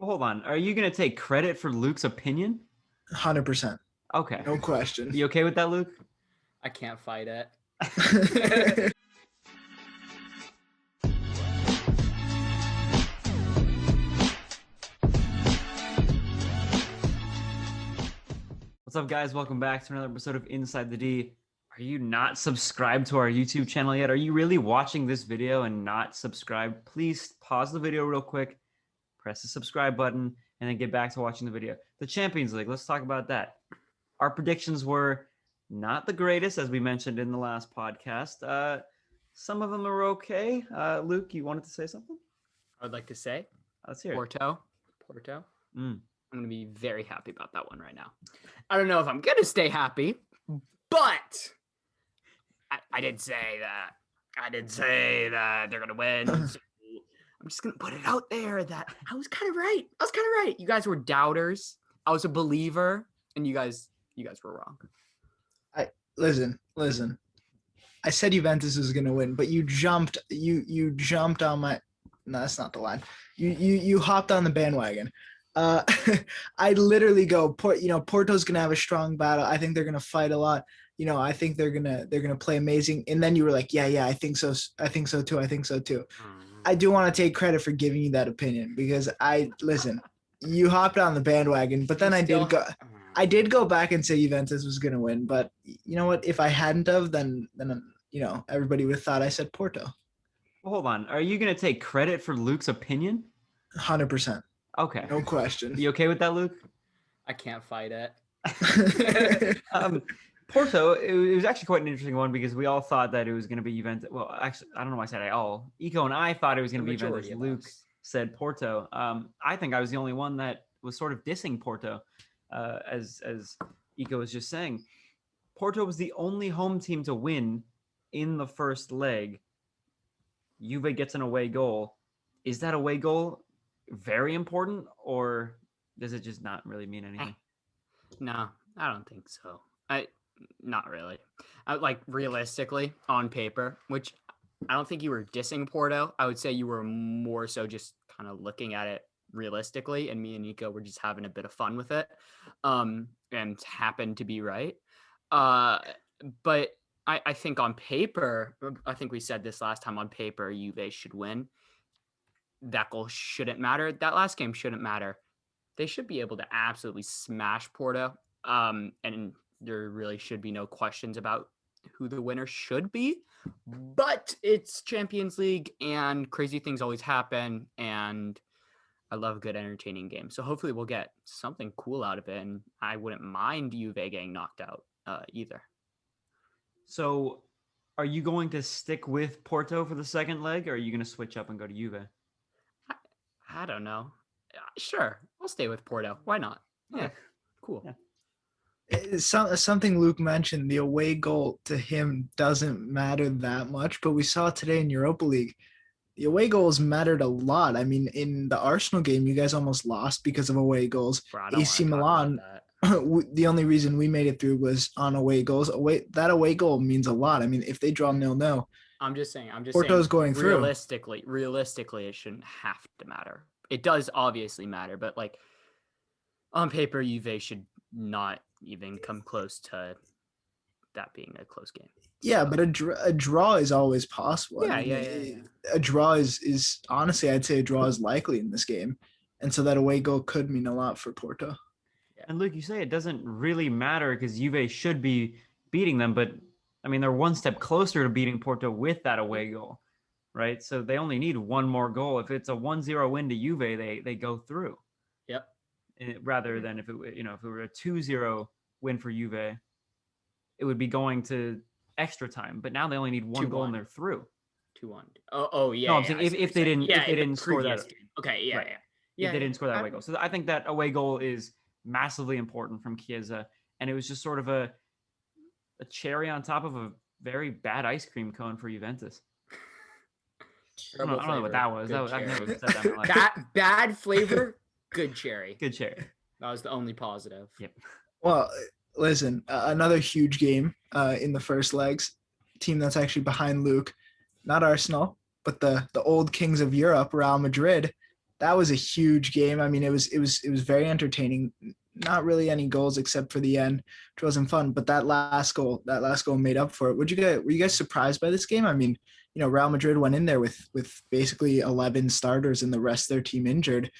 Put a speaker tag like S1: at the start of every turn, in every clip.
S1: Hold on. Are you going to take credit for Luke's opinion?
S2: 100%.
S1: Okay.
S2: No question.
S1: You okay with that, Luke?
S3: I can't fight it.
S1: What's up, guys? Welcome back to another episode of Inside the D. Are you not subscribed to our YouTube channel yet? Are you really watching this video and not subscribed? Please pause the video real quick, press the subscribe button, and then get back to watching the video. The Champions League, let's talk about that. Our predictions were not the greatest, as we mentioned in the last podcast. Some of them are okay. Luke, you wanted to say something?
S3: I would like to say
S1: Let's hear it.
S3: Porto.
S1: Mm.
S3: I'm going to be very happy about that one right now. I don't know if I'm going to stay happy, but I did say that. I did say that they're going to win. So I'm just going to put it out there that I was kind of right. You guys were doubters. I was a believer, and you guys were wrong.
S2: Listen. I said Juventus was going to win, but you jumped on my. No, that's not the line. You hopped on the bandwagon. I literally go, Porto's gonna have a strong battle. I think they're gonna fight a lot. I think they're gonna play amazing. And then you were like, yeah, I think so. I think so too. I do want to take credit for giving you that opinion because you hopped on the bandwagon, but then I did go back and say Juventus was gonna win. But you know what? If I hadn't have, then everybody would have thought I said Porto.
S1: Well, hold on. Are you going to take credit for Luke's opinion?
S2: 100%.
S1: Okay.
S2: No question.
S1: You okay with that, Luke?
S3: I can't fight it.
S1: Porto, it was actually quite an interesting one because we all thought that it was going to be Juventus. Well, actually, I don't know why I said I all. Eco and I thought it was going to be Juventus. Luke said Porto. I think I was the only one that was sort of dissing Porto, as Eco was just saying. Porto was the only home team to win in the first leg. Juve gets an away goal. Is that away goal very important, or does it just not really mean anything?
S3: No, I don't think so. Not really. Realistically, on paper, which I don't think you were dissing Porto. I would say you were more so just kind of looking at it realistically, and me and Nico were just having a bit of fun with it, and happened to be right. But I think on paper, I think we said this last time, on paper, Juve should win. That goal shouldn't matter. That last game shouldn't matter. They should be able to absolutely smash Porto. And there really should be no questions about who the winner should be. But it's Champions League and crazy things always happen. And I love a good entertaining game. So hopefully we'll get something cool out of it. And I wouldn't mind Juve getting knocked out either.
S1: So are you going to stick with Porto for the second leg, or are you going to switch up and go to Juve?
S3: I don't know. Sure, I'll stay with Porto. Why not? Yeah,
S1: Okay.
S3: Cool.
S1: Yeah.
S2: It's something Luke mentioned, the away goal to him doesn't matter that much, but we saw today in Europa League, the away goals mattered a lot. I mean, in the Arsenal game, you guys almost lost because of away goals. AC Milan, the only reason we made it through was on away goals. That away goal means a lot. I mean, if they draw 0-0,
S3: I'm just saying.
S2: Porto's going through.
S3: Realistically, it shouldn't have to matter. It does obviously matter, but on paper, Juve should not even come close to that being a close game.
S2: Yeah, but a draw is always possible.
S3: Yeah.
S2: A draw is honestly, I'd say a draw is likely in this game, and so that away goal could mean a lot for Porto.
S1: And Luke, you say it doesn't really matter because Juve should be beating them, but I mean, they're one step closer to beating Porto with that away goal, right? So they only need one more goal. If it's a 1-0 win to Juve, they go through.
S3: Yep.
S1: Rather than if it were a 2-0 win for Juve, it would be going to extra time. But now they only need one goal and they're through.
S3: 2-1. Oh yeah.
S1: No, I'm saying if they didn't score that
S3: game. Okay, yeah.
S1: Right. If they didn't score that away goal. So I think that away goal is massively important from Chiesa, and it was just sort of a cherry on top of a very bad ice cream cone for Juventus. I don't know what that was. I've never said that in my life.
S3: Bad flavor, good cherry.
S1: Good cherry.
S3: That was the only positive.
S1: Yep.
S2: Well, listen, another huge game in the first legs. Team that's actually behind Luke, not Arsenal, but the old kings of Europe, Real Madrid. that was a huge game. I mean, it was very entertaining. Not really any goals except for the end, which wasn't fun. But that last goal made up for it. Were you guys surprised by this game? I mean, Real Madrid went in there with basically 11 starters and the rest of their team injured.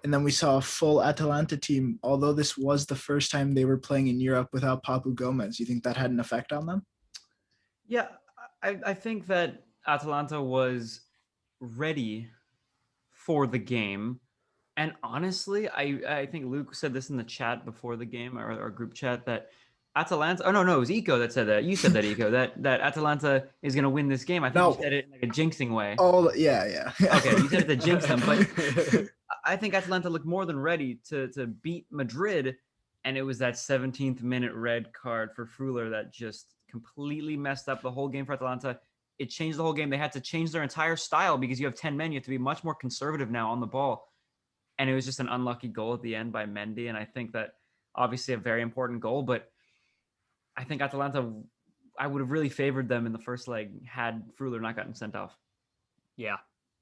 S2: And then we saw a full Atalanta team, although this was the first time they were playing in Europe without Papu Gomez. You think that had an effect on them?
S1: Yeah, I think that Atalanta was ready for the game. And honestly, I think Luke said this in the chat before the game, or our group chat, that Atalanta. Oh no, it was Eco that said that. You said that, Eco, that Atalanta is going to win this game. I think you said it in like a jinxing way.
S2: Oh yeah.
S1: Okay, you said it to jinx them, but I think Atalanta looked more than ready to beat Madrid, and it was that 17th minute red card for Freuler that just completely messed up the whole game for Atalanta. It changed the whole game. They had to change their entire style because you have 10 men. You have to be much more conservative now on the ball. And it was just an unlucky goal at the end by Mendy. And I think that obviously a very important goal, but I think Atalanta, I would have really favored them in the first leg had Freuler not gotten sent off.
S3: Yeah.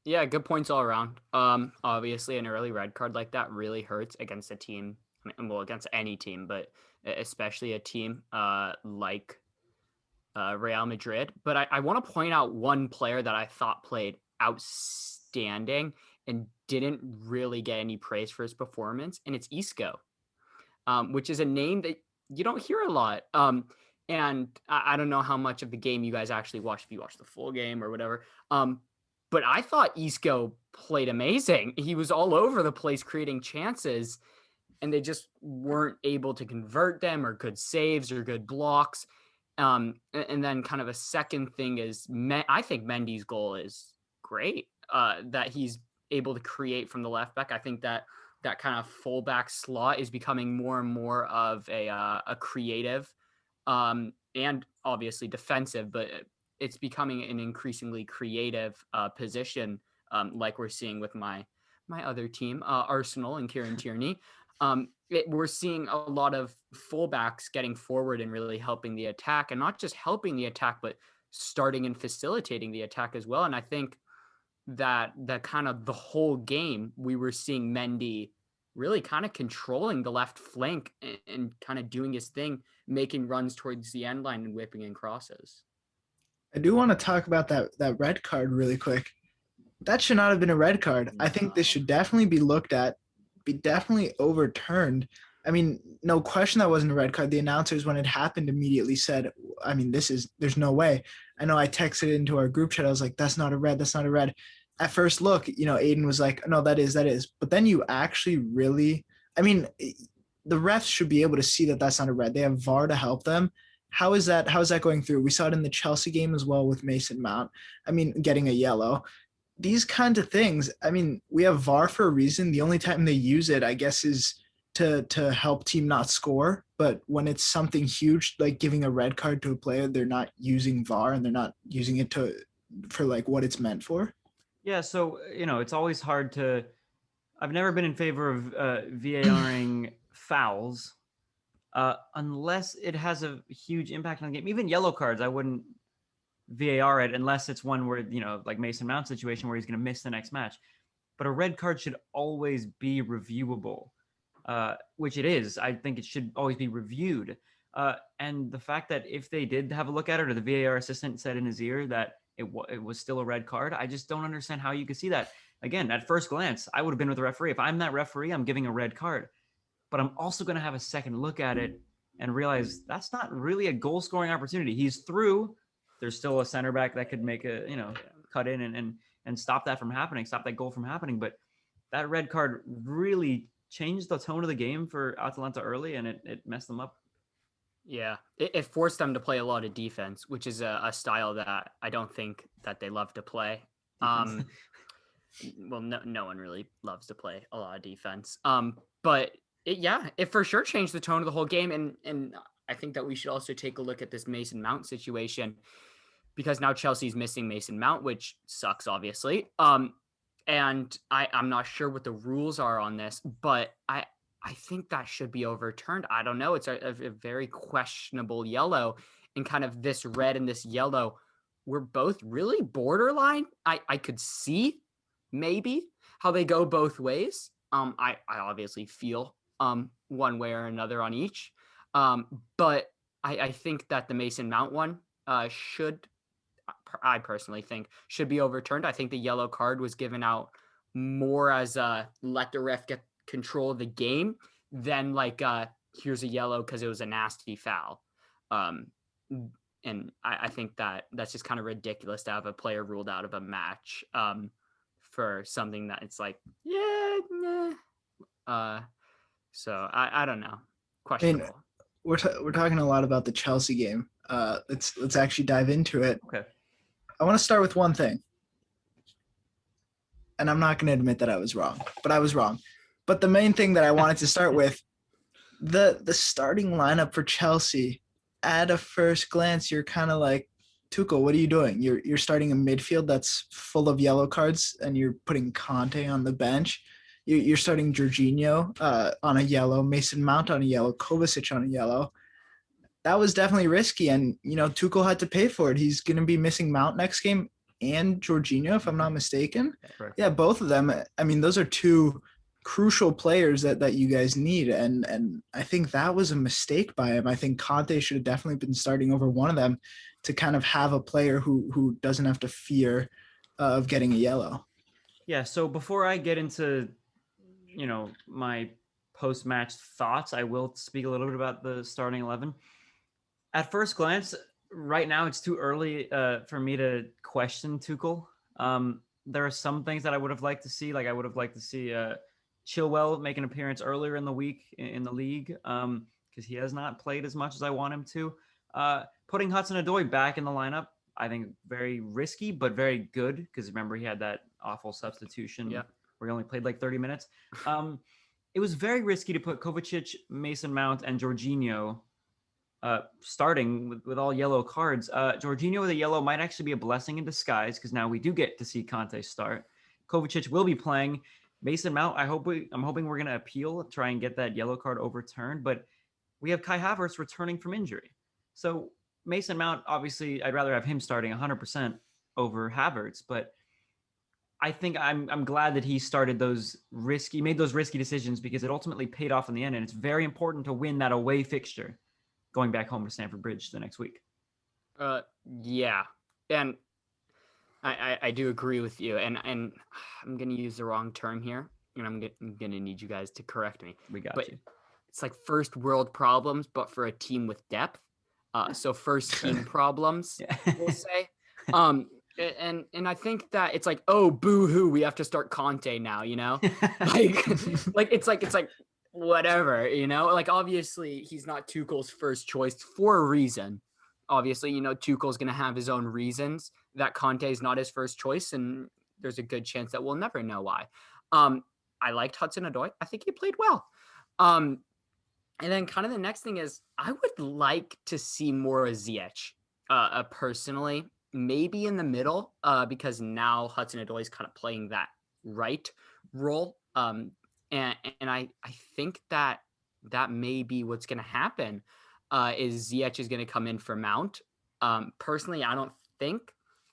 S3: Yeah, good points all around. Obviously an early red card like that really hurts against a team. Against any team, but especially a team like Real Madrid. But I want to point out one player that I thought played outstanding and didn't really get any praise for his performance, and it's Isco, which is a name that you don't hear a lot. And I don't know how much of the game you guys actually watched, if you watched the full game or whatever. But I thought Isco played amazing. He was all over the place creating chances, and they just weren't able to convert them, or good saves or good blocks. And then kind of a second thing is, I think Mendy's goal is great, that he's able to create from the left back. I think that kind of fullback slot is becoming more and more of a creative and obviously defensive, but it's becoming an increasingly creative position, like we're seeing with my other team, Arsenal and Kieran Tierney. We're seeing a lot of fullbacks getting forward and really helping the attack, and not just helping the attack, but starting and facilitating the attack as well. And I think that kind of the whole game, we were seeing Mendy really kind of controlling the left flank and kind of doing his thing, making runs towards the end line and whipping in crosses.
S2: I do want to talk about that red card really quick. That should not have been a red card. I think this should definitely be looked at, be definitely overturned. I mean, no question that wasn't a red card. The announcers, when it happened, immediately said, I mean, there's no way. I know I texted into our group chat. I was like, that's not a red. That's not a red. At first look, Aiden was like, no, that is. But then you actually really, I mean, the refs should be able to see that that's not a red. They have VAR to help them. How is that going through? We saw it in the Chelsea game as well with Mason Mount. I mean, getting a yellow. These kinds of things, I mean, we have VAR for a reason. The only time they use it, I guess, is to help team not score. But when it's something huge, like giving a red card to a player, they're not using VAR, and they're not using it for like what it's meant for.
S1: Yeah, so it's always hard to. I've never been in favor of VARing fouls, unless it has a huge impact on the game. Even yellow cards, I wouldn't VAR it unless it's one where, like Mason Mount situation where he's going to miss the next match. But a red card should always be reviewable, which it is. I think it should always be reviewed. And the fact that if they did have a look at it, or the VAR assistant said in his ear that it was still a red card, I just don't understand how you could see that. Again, at first glance, I would have been with the referee. If I'm that referee, I'm giving a red card. But I'm also going to have a second look at it and realize that's not really a goal-scoring opportunity. He's through. There's still a center back that could make a, cut in and stop that from happening, stop that goal from happening. But that red card really changed the tone of the game for Atalanta early, and it messed them up.
S3: Yeah, it forced them to play a lot of defense, which is a style that I don't think that they love to play. Well, no one really loves to play a lot of defense. But it for sure changed the tone of the whole game. And I think that we should also take a look at this Mason Mount situation, because now Chelsea's missing Mason Mount, which sucks, obviously. And I'm not sure what the rules are on this, but I think that should be overturned. I don't know. It's a very questionable yellow, and kind of this red and this yellow were both really borderline. I could see maybe how they go both ways. I obviously feel one way or another on each. But I think that the Mason Mount one I personally think should be overturned. I think the yellow card was given out more as let the ref get control of the game than like here's a yellow because it was a nasty foul. And I think that that's just kind of ridiculous to have a player ruled out of a match for something that it's like, yeah, nah. So I don't know. Questionable.
S2: We're talking a lot about the Chelsea game. Let's actually dive into it.
S1: Okay.
S2: I want to start with one thing. And I'm not going to admit that I was wrong, but I was wrong. But the main thing that I wanted to start with, the starting lineup for Chelsea, at a first glance, you're kind of like, Tuchel, what are you doing? You're starting a midfield that's full of yellow cards, and you're putting Conte on the bench. You're starting Jorginho on a yellow, Mason Mount on a yellow, Kovacic on a yellow. That was definitely risky, and Tuchel had to pay for it. He's going to be missing Mount next game and Jorginho, if I'm not mistaken.
S1: Correct.
S2: Yeah, both of them. I mean, those are two crucial players that you guys need, and I think that was a mistake by him. I think Conte should have definitely been starting over one of them to kind of have a player who doesn't have to fear of getting a yellow.
S1: Yeah. So before I get into my post-match thoughts, I will speak a little bit about the starting 11. At first glance, right now it's too early for me to question Tuchel. There are some things that I would have liked to see. Like I would have liked to see Chilwell make an appearance earlier in the week in the league because he has not played as much as I want him to. Putting Hudson-Odoi back in the lineup, I think very risky, but very good because remember he had that awful substitution where he only played like 30 minutes. It was very risky to put Kovacic, Mason Mount, and Jorginho starting with all yellow cards. Jorginho with a yellow might actually be a blessing in disguise because now we do get to see Conte start. Kovacic will be playing. Mason Mount, I'm hoping we're going to appeal, try and get that yellow card overturned, but we have Kai Havertz returning from injury. So Mason Mount, obviously, I'd rather have him starting 100% over Havertz, but I think I'm glad that he made those risky decisions because it ultimately paid off in the end, and it's very important to win that away fixture going back home to Stamford Bridge the next week.
S3: Yeah, and I do agree with you, and I'm going to use the wrong term here, and I'm going to need you guys to correct me.
S1: We got you.
S3: It's like first world problems, but for a team with depth. So first team problems, we'll say. And I think that it's like, oh, boo-hoo, we have to start Conte now, like it's like whatever, like obviously he's not Tuchel's first choice for a reason. Obviously, Tuchel's going to have his own reasons that Conte is not his first choice, and there's a good chance that we'll never know why. I liked Hudson-Odoi. I think he played well. And then kind of the next thing is I would like to see more of Ziyech personally, maybe in the middle because now Hudson-Odoi is kind of playing that right role. And I think that may be what's going to happen is Ziyech is going to come in for Mount. Personally, I don't think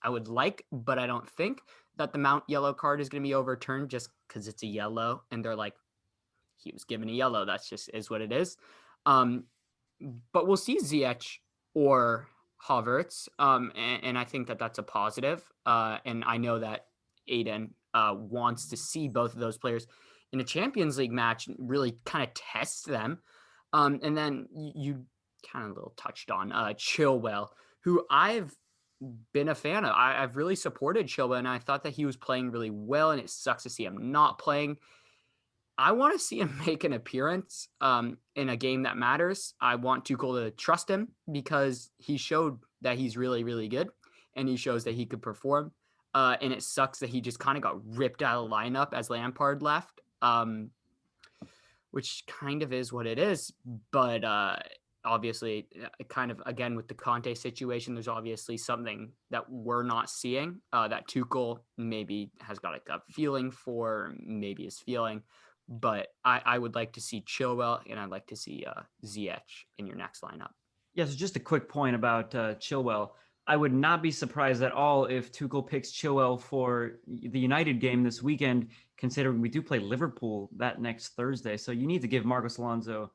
S3: I would like, but I don't think that the Mount yellow card is going to be overturned just because it's a yellow and they're like, he was given a yellow. That's just is what it is. But we'll see Ziyech or Havertz. And I think that that's a positive. And I know that Aiden wants to see both of those players in a Champions League match, really kind of test them. And then you kind of a little touched on Chilwell, who I've been a fan of. I've really supported Chilwell, and I thought that he was playing really well, and it sucks to see him not playing. I want to see him make an appearance in a game that matters. I want Tuchel to trust him because he showed that he's really, really good, and he shows that he could perform. And it sucks that he just kind of got ripped out of the lineup as Lampard left, which kind of is what it is. But obviously, kind of, again, with the Conte situation, there's obviously something that we're not seeing that Tuchel maybe has got a gut feeling for, maybe is feeling. But I would like to see Chilwell, and I'd like to see Ziyech in your next lineup.
S1: Yeah, so just a quick point about Chilwell. I would not be surprised at all if Tuchel picks Chilwell for the United game this weekend, considering we do play Liverpool that next Thursday. So you need to give Marcos Alonso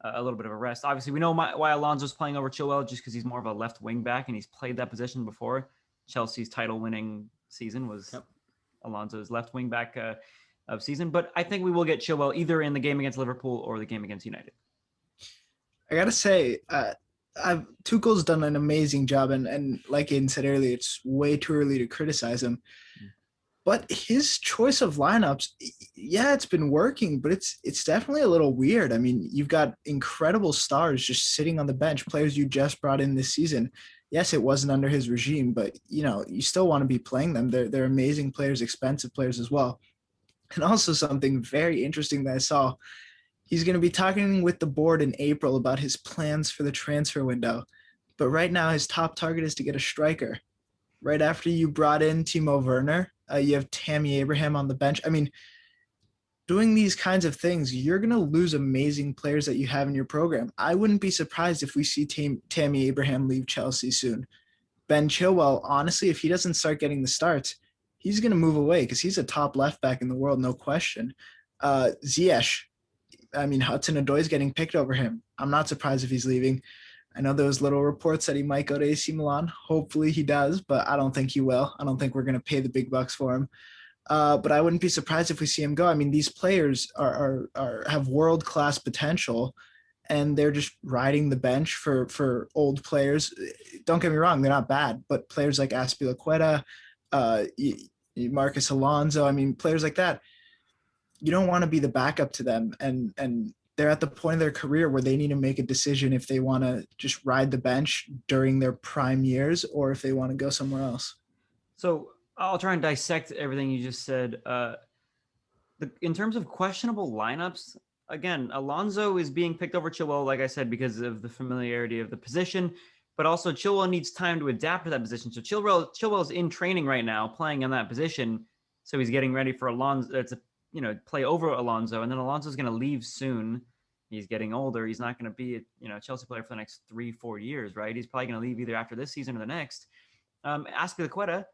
S1: a little bit of a rest. Obviously, we know why Alonso's playing over Chilwell, just because he's more of a left wing back and he's played that position before. Chelsea's title-winning season was Alonso's left wing back of season. But I think we will get Chilwell either in the game against Liverpool or the game against United.
S2: I gotta say, Tuchel's done an amazing job, and like Aiden said earlier, it's way too early to criticize him. But his choice of lineups, yeah, it's been working, but it's definitely a little weird. I mean, you've got incredible stars just sitting on the bench, players you just brought in this season. Yes, it wasn't under his regime, but you still want to be playing them. They're amazing players, expensive players as well. And also something very interesting that I saw, he's going to be talking with the board in April about his plans for the transfer window. But right now, his top target is to get a striker. Right after you brought in Timo Werner, you have Tammy Abraham on the bench. I mean, doing these kinds of things, you're going to lose amazing players that you have in your program. I wouldn't be surprised if we see Tammy Abraham leave Chelsea soon. Ben Chilwell, honestly, if he doesn't start getting the starts, he's going to move away because he's a top left back in the world, no question. Ziyech, I mean, Hudson-Odoi is getting picked over him. I'm not surprised if he's leaving. I know there was little reports that he might go to AC Milan. Hopefully he does, but I don't think he will. I don't think we're going to pay the big bucks for him. But I wouldn't be surprised if we see him go. I mean, these players have world-class potential, and they're just riding the bench for old players. Don't get me wrong, they're not bad, but players like Azpilicueta, Marcos Alonso, I mean, players like that, you don't want to be the backup to them, and they're at the point of their career where they need to make a decision if they want to just ride the bench during their prime years or if they want to go somewhere else.
S1: So I'll try and dissect everything you just said. In terms of questionable lineups, again, Alonso is being picked over Chilwell, like I said, because of the familiarity of the position, but also Chilwell needs time to adapt to that position. So Chilwell's in training right now, playing in that position, so he's getting ready for Alonso to play over Alonso, and then Alonso's going to leave soon. He's getting older. He's not going to be a Chelsea player for the next 3-4 years, right? He's probably going to leave either after this season or the next. Azpilicueta,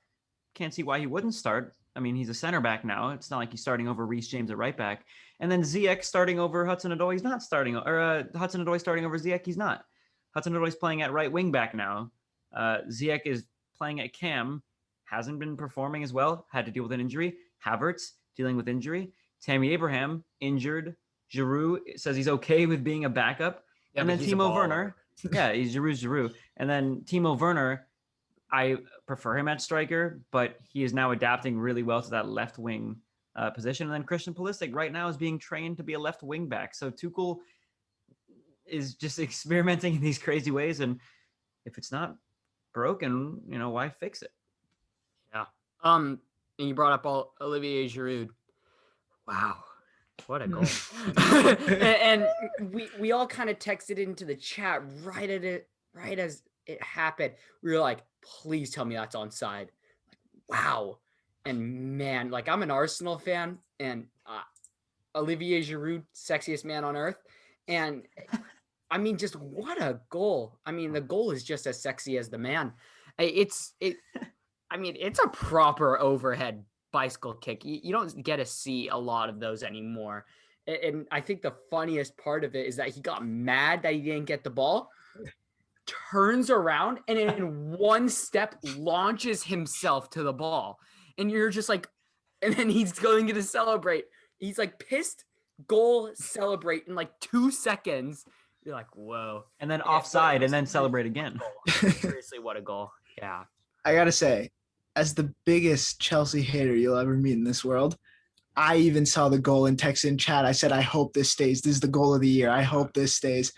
S1: can't see why he wouldn't start. I mean, he's a center back now. It's not like he's starting over Reece James at right back. And then Ziyech starting over Hudson-Odoi, he's not starting. Or Hudson-Odoi starting over Ziyech, he's not. Hudson-Odoi's playing at right wing back now. Ziyech is playing at cam, hasn't been performing as well, had to deal with an injury. Havertz, dealing with injury. Tammy Abraham, injured. Giroud says he's okay with being a backup. Yeah, and then Timo Werner. Yeah, he's Giroud. And then Timo Werner, I prefer him at striker, but he is now adapting really well to that left wing position. And then Christian Pulisic right now is being trained to be a left wing back. So Tuchel is just experimenting in these crazy ways. And if it's not broken, why fix it?
S3: Yeah. And you brought up Olivier Giroud. Wow. What a goal. and we all kind of texted into the chat right as it happened. We were like, please tell me that's onside. Like, wow. And man, like, I'm an Arsenal fan, and Olivier Giroud, sexiest man on earth. And I mean, just what a goal. I mean, the goal is just as sexy as the man. It's a proper overhead bicycle kick. You don't get to see a lot of those anymore. And I think the funniest part of it is that he got mad that he didn't get the ball, turns around, and in one step launches himself to the ball. And you're just like, and then he's going to celebrate. He's like pissed, goal, celebrate in like 2 seconds. You're like, whoa.
S1: And then offside, and then celebrate again.
S3: Seriously, what a goal. Yeah.
S2: I got to say, as the biggest Chelsea hater you'll ever meet in this world, I even saw the goal and texted in chat. I said, I hope this stays. This is the goal of the year. I hope this stays.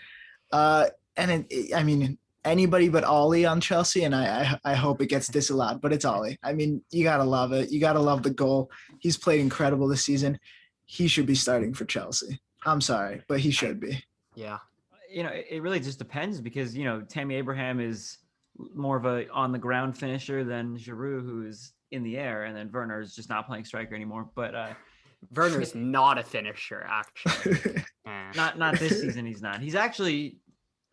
S2: I mean, anybody but Ollie on Chelsea, and I hope it gets disallowed, but it's Ollie. I mean, you got to love it. You got to love the goal. He's played incredible this season. He should be starting for Chelsea. I'm sorry, but he should be.
S3: Yeah.
S1: It really just depends because, Tammy Abraham is more of a on the ground finisher than Giroud, who is in the air, and then Werner is just not playing striker anymore. But
S3: Werner's not a finisher, actually.
S1: not this season. He's not. He's actually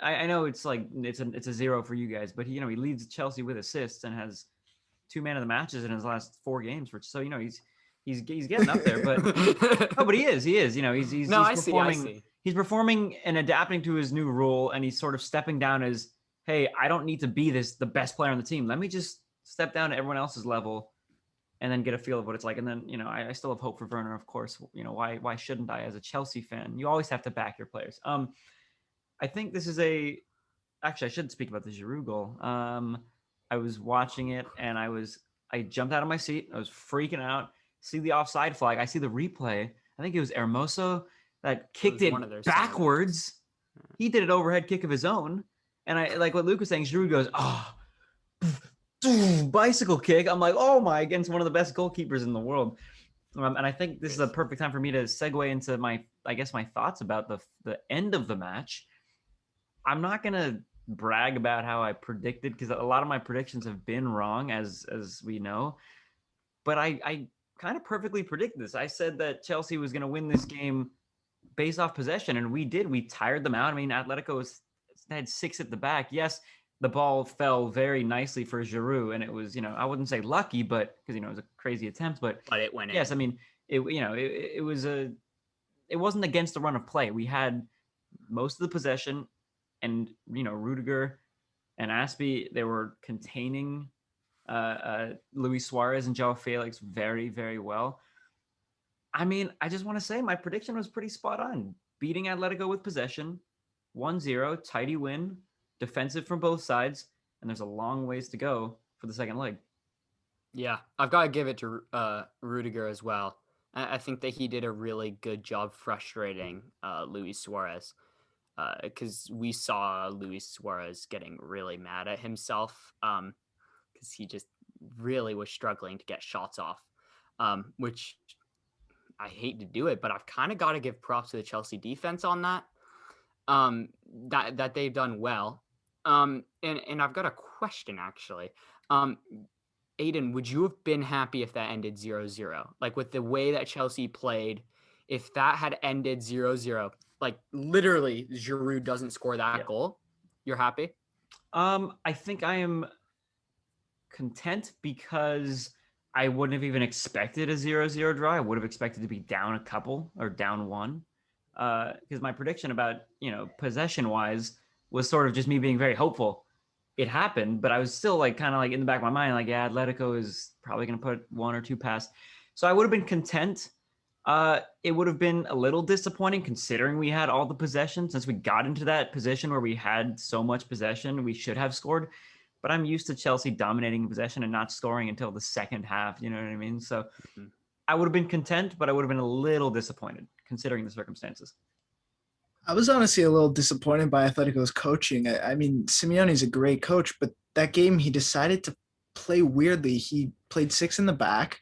S1: I know it's like it's a 0 for you guys, but he leads Chelsea with assists and has 2 man of the matches in his last 4 games. So he's getting up there, but no, but he is he's
S3: No, I
S1: performing.
S3: see.
S1: He's performing and adapting to his new role, and he's sort of stepping down as, hey, I don't need to be the best player on the team. Let me just step down to everyone else's level and then get a feel of what it's like. And then, I still have hope for Werner, of course. Why shouldn't I as a Chelsea fan? You always have to back your players. I think this is actually, I should speak about the Giroud goal. I was watching it and I jumped out of my seat. I was freaking out. See the offside flag. I see the replay. I think it was Hermoso that kicked it backwards. He did an overhead kick of his own. And I like what Luke was saying. Giroud goes, bicycle kick. I'm like, oh my, against one of the best goalkeepers in the world. And I think this is a perfect time for me to segue into my thoughts about the end of the match. I'm not going to brag about how I predicted, because a lot of my predictions have been wrong, as we know. But I kind of perfectly predicted this. I said that Chelsea was going to win this game based off possession, and we did. We tired them out. I mean, Atletico had 6 at the back. Yes, the ball fell very nicely for Giroud, and it was, I wouldn't say lucky, but because it was a crazy attempt, but
S3: it went in.
S1: Yes, I mean, it wasn't against the run of play. We had most of the possession, and Rudiger and Aspie, they were containing Luis Suarez and João Felix very, very well. I mean, I just want to say my prediction was pretty spot on. Beating Atletico with possession, 1-0, tidy win, defensive from both sides, and there's a long ways to go for the second leg.
S3: Yeah, I've got to give it to Rudiger as well. I think that he did a really good job frustrating Luis Suarez, because we saw Luis Suarez getting really mad at himself, because he just really was struggling to get shots off, which I hate to do it, but I've kind of got to give props to the Chelsea defense on that, that they've done well. And I've got a question, actually. Aiden, would you have been happy if that ended 0-0? Like, with the way that Chelsea played, if that had ended 0-0, like literally Giroud doesn't score that goal, you're happy?
S1: I think I am content, because I wouldn't have even expected a 0-0 draw. I would have expected to be down a couple or down 1. Because my prediction about, possession-wise was sort of just me being very hopeful. It happened, but I was still kind of in the back of my mind, Atletico is probably going to put 1 or 2 past. So I would have been content. It would have been a little disappointing considering we had all the possession. Since we got into that position where we had so much possession, we should have scored. But I'm used to Chelsea dominating possession and not scoring until the second half. You know what I mean? So I would have been content, but I would have been a little disappointed considering the circumstances.
S2: I was honestly a little disappointed by Atletico's coaching. I mean, Simeone's a great coach, but that game he decided to play weirdly. He played 6 in the back,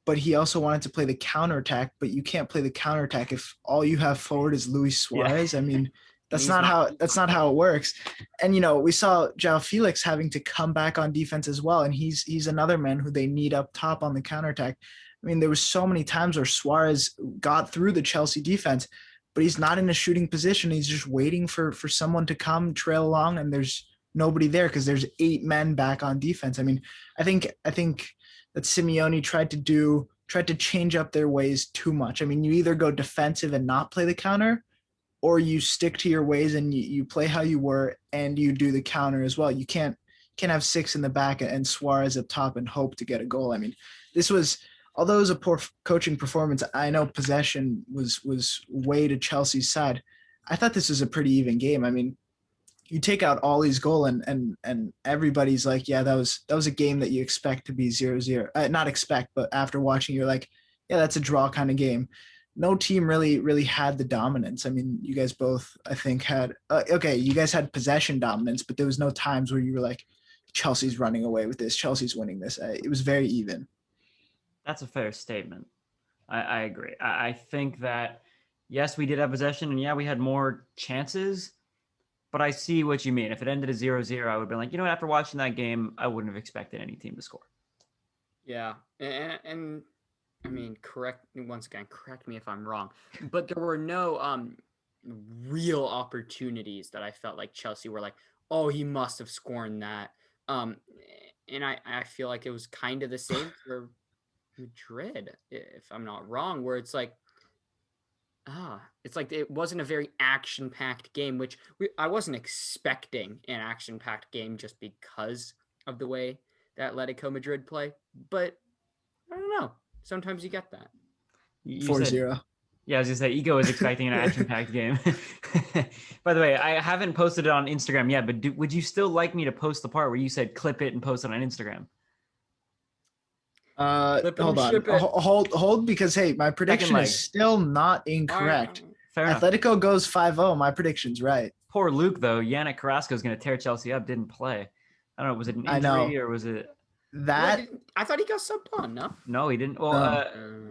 S2: but he also wanted to play the counterattack, but you can't play the counterattack if all you have forward is Luis Suarez. Yeah. I mean, that's not how it works. And we saw João Felix having to come back on defense as well, and he's another man who they need up top on the counterattack. I mean, there was so many times where Suarez got through the Chelsea defense, but he's not in a shooting position. He's just waiting for someone to come trail along, and there's nobody there because there's 8 men back on defense. I mean, I think that Simeone tried to change up their ways too much. I mean, you either go defensive and not play the counter, or you stick to your ways and you play how you were and you do the counter as well. You can't have 6 in the back and Suarez up top and hope to get a goal. I mean, this was, although it was a poor coaching performance, I know possession was way to Chelsea's side. I thought this was a pretty even game. I mean, you take out Ollie's goal and everybody's like, yeah, that was a game that you expect to be 0-0. Not expect, but after watching, you're like, yeah, that's a draw kind of game. No team really had the dominance. I mean, you guys both, I think, had you guys had possession dominance, but there was no times where you were like, Chelsea's running away with this, Chelsea's winning this. It was very even.
S1: That's a fair statement. I agree. I think that, yes, we did have possession, and yeah, we had more chances, but I see what you mean. If it ended at 0-0, I would have been like, after watching that game, I wouldn't have expected any team to score.
S3: Yeah, and I mean, correct me if I'm wrong, but there were no real opportunities that I felt like Chelsea were like, oh, he must have scored that. And I feel like it was kind of the same for Madrid, if I'm not wrong, where it's like, it's like it wasn't a very action-packed game, which I wasn't expecting an action-packed game just because of the way that Atletico Madrid play. But I don't know. Sometimes you get that.
S1: You said
S2: 4-0.
S1: Yeah, I was gonna say Ego is expecting an action-packed game. By the way, I haven't posted it on Instagram yet, but would you still like me to post the part where you said clip it and post it on Instagram?
S2: Hold on. Hold, because hey, my prediction
S1: leg.
S2: is still not incorrect.
S1: Fair enough.
S2: Atletico goes 5-0. My prediction's right.
S1: Poor Luke, though. Yannick Carrasco is going to tear Chelsea up. Didn't play. I don't know. Was it an injury or was it?
S2: That
S3: I thought he got subbed on. No.
S1: No, he didn't. Well,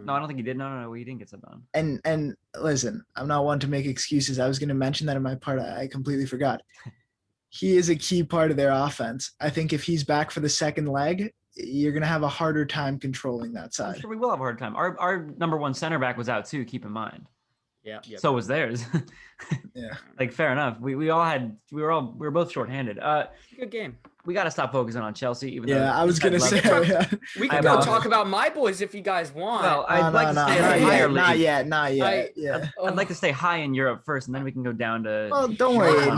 S1: no, I don't think he did. No, he didn't get subbed on.
S2: And listen, I'm not one to make excuses. I was going to mention that in my part. I completely forgot. He is a key part of their offense. I think if he's back for the second leg, you're going to have a harder time controlling that side.
S1: I'm sure we will have a hard time. Our number one center back was out too. Keep in mind.
S3: Yeah.
S1: So was theirs.
S2: Yeah.
S1: Like fair enough. We were both shorthanded.
S3: Good game.
S1: We got to stop focusing on Chelsea. Even
S2: though I was gonna say
S3: we can go talk about my boys if you guys want.
S1: Well, I'd like to stay higher.
S2: Not yet.
S1: I'd like to stay high in Europe first, and then we can go down to.
S2: Oh, don't worry.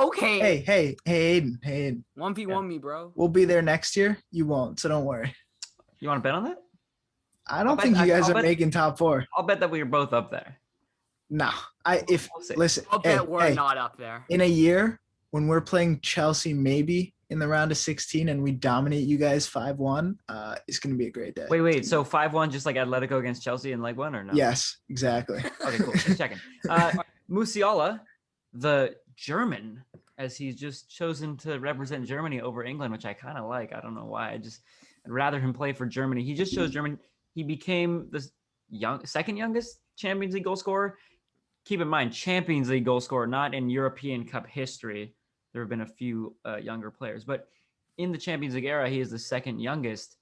S3: Okay.
S2: Hey, Aiden.
S3: 1v1 me, bro.
S2: We'll be there next year. You won't, so don't worry.
S1: You want to bet on that?
S2: I don't think you guys are making top 4.
S1: I'll bet that we are both up there.
S2: No, listen.
S3: I'll bet we're not up there.
S2: In a year, when we're playing Chelsea, maybe in the round of 16, and we dominate you guys 5-1, it's going to be a great day.
S1: Wait. So 5-1, just like Atletico against Chelsea in leg 1, or no?
S2: Yes, exactly.
S1: Okay, cool. Just checking. Musiala, the German, as he's just chosen to represent Germany over England, which I kind of like. I don't know why. I'd rather him play for Germany. He just chose Germany. He became the second youngest Champions League goal scorer. Keep in mind, Champions League goal scorer, not in European Cup history. There have been a few younger players, but in the Champions League era, he is the second youngest.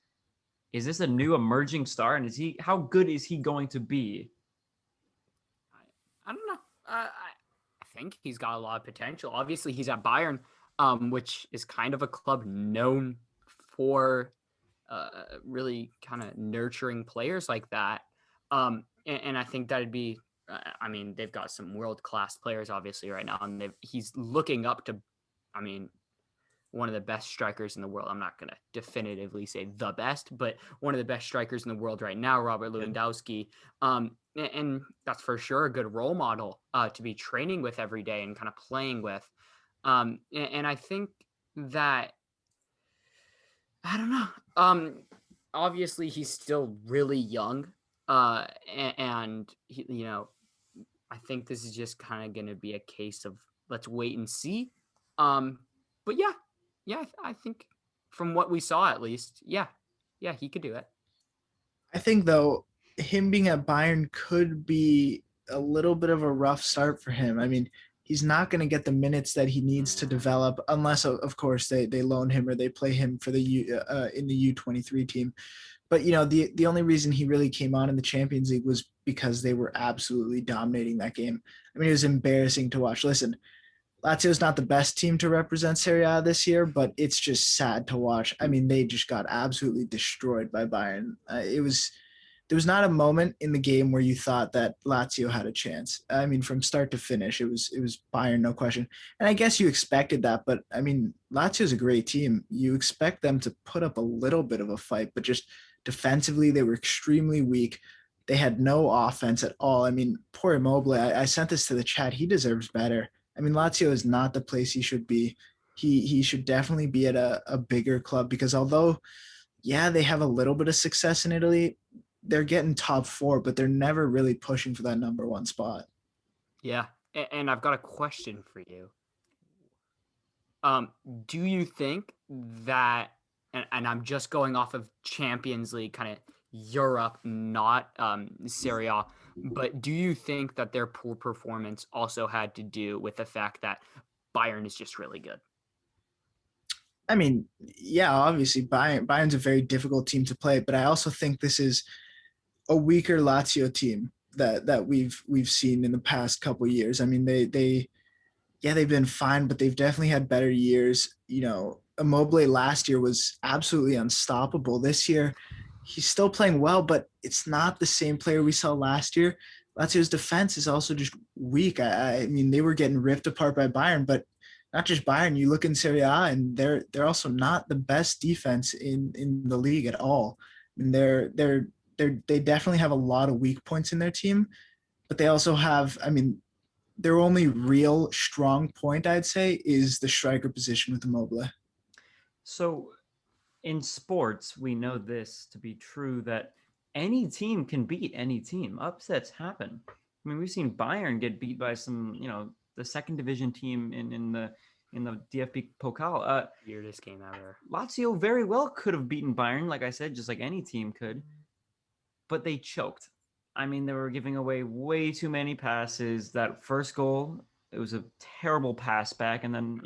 S1: Is this a new emerging star? And how good is he going to be?
S3: I don't know. I think he's got a lot of potential. Obviously, he's at Bayern, which is kind of a club known for really kind of nurturing players like that. And I think that'd be, they've got some world-class players obviously right now, and he's looking up to, one of the best strikers in the world. I'm not going to definitively say the best, but one of the best strikers in the world right now, Robert Lewandowski. And that's for sure a good role model to be training with every day and kind of playing with. And I think that, I don't know. Obviously he's still really young. And he, I think this is just kind of going to be a case of let's wait and see. But yeah, I think from what we saw, at least, yeah, he could do it.
S2: I think though, him being at Bayern could be a little bit of a rough start for him. He's not going to get the minutes that he needs to develop unless, of course, they loan him or they play him for the in the U23 team. But, the only reason he really came on in the Champions League was because they were absolutely dominating that game. It was embarrassing to watch. Listen, Lazio's not the best team to represent Serie A this year, but it's just sad to watch. They just got absolutely destroyed by Bayern. There was not a moment in the game where you thought that Lazio had a chance. From start to finish, it was Bayern, no question. And I guess you expected that, but Lazio's a great team. You expect them to put up a little bit of a fight, but just defensively, they were extremely weak. They had no offense at all. Poor Immobile, I sent this to the chat. He deserves better. Lazio is not the place he should be. He should definitely be at a bigger club because although, they have a little bit of success in Italy, they're getting top 4, but they're never really pushing for that number 1 spot.
S3: Yeah. And I've got a question for you. Do you think that, and I'm just going off of Champions League, kind of Europe, not Serie A, but do you think that their poor performance also had to do with the fact that Bayern is just really good?
S2: Obviously Bayern's a very difficult team to play, but I also think this is a weaker Lazio team that we've seen in the past couple of years. I mean, they've been fine, but they've definitely had better years. Immobile last year was absolutely unstoppable. This year, he's still playing well, but it's not the same player we saw last year. Lazio's defense is also just weak. I mean, they were getting ripped apart by Bayern, but not just Bayern. You look in Serie A, and they're also not the best defense in the league at all. I mean, they definitely have a lot of weak points in their team, but they also have. I mean, their only real strong point, I'd say, is the striker position with Immobile.
S1: So, in sports, we know this to be true that any team can beat any team. Upsets happen. I mean, we've seen Bayern get beat by some, the second division team in the DFB Pokal.
S3: Weirdest game ever.
S1: Lazio very well could have beaten Bayern, like I said, just like any team could, but they choked. I mean, they were giving away way too many passes. That first goal, it was a terrible pass back. And then,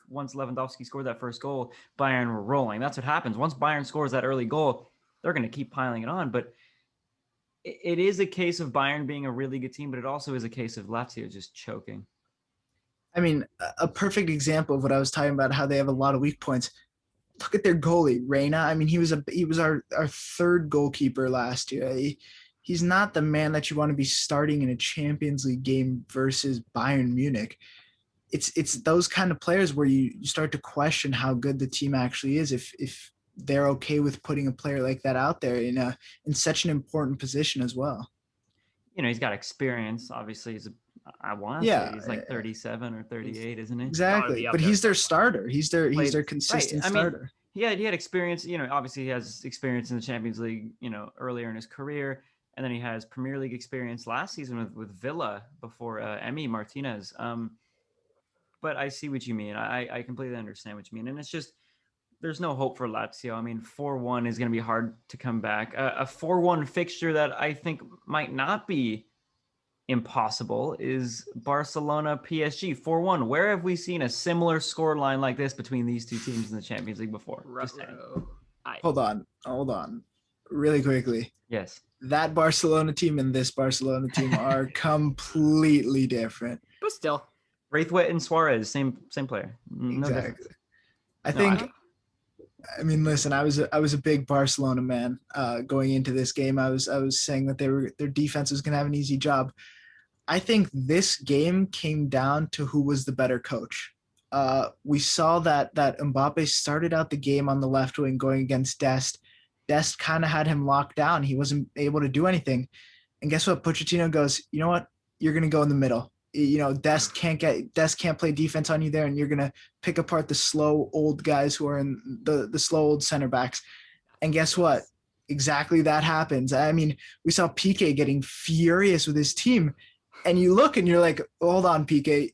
S1: once Lewandowski scored that first goal, Bayern were rolling. That's what happens. Once Bayern scores that early goal, they're going to keep piling it on. But it is a case of Bayern being a really good team, but it also is a case of Lazio just choking.
S2: I mean, a perfect example of what I was talking about, how they have a lot of weak points. Look at their goalie, Reina. I mean, he was our third goalkeeper last year. He's not the man that you want to be starting in a Champions League game versus Bayern Munich. It's those kind of players where you start to question how good the team actually is if they're okay with putting a player like that out there in such an important position as well.
S1: He's got experience. Obviously, I want to say he's like 37 or 38, isn't he?
S2: Exactly, but he's their starter. He's their consistent starter.
S1: He had experience. Obviously he has experience in the Champions League. Earlier in his career. And then he has Premier League experience last season with Villa before Emi Martinez. But I see what you mean. I completely understand what you mean. And it's just, there's no hope for Lazio. I mean, 4-1 is going to be hard to come back. A 4-1 fixture that I think might not be impossible is Barcelona PSG 4-1. Where have we seen a similar score line like this between these two teams in the Champions League before?
S2: Hold on. Really quickly.
S1: Yes.
S2: That Barcelona team and this Barcelona team are completely different.
S3: But still.
S1: Braithwaite and Suarez, same player. No
S2: exactly.
S1: Difference.
S2: I mean, listen, I was a big Barcelona man going into this game. I was saying that their defense was going to have an easy job. I think this game came down to who was the better coach. We saw that Mbappe started out the game on the left wing going against Dest. Dest kind of had him locked down. He wasn't able to do anything. And guess what? Pochettino goes, you know what? You're going to go in the middle. Dest can't play defense on you there, and you're going to pick apart the slow old guys who are in the slow old center backs. And guess what? Exactly that happens. I mean, we saw Piqué getting furious with his team. And you look and you're like, hold on, Piqué,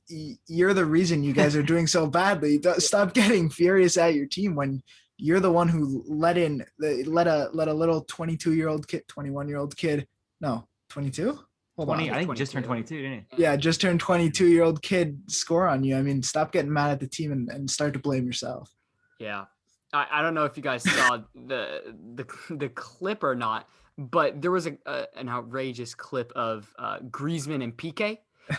S2: you're the reason you guys are doing so badly. Stop getting furious at your team when you're the one who let a little 22-year-old kid, 21-year-old kid. No, 22?
S1: Hold 20, on. I think he just turned 22, didn't he?
S2: Yeah, just turned 22-year-old kid score on you. I mean, stop getting mad at the team and start to blame yourself.
S3: Yeah. I don't know if you guys saw the clip or not, but there was an outrageous clip of Griezmann and Piqué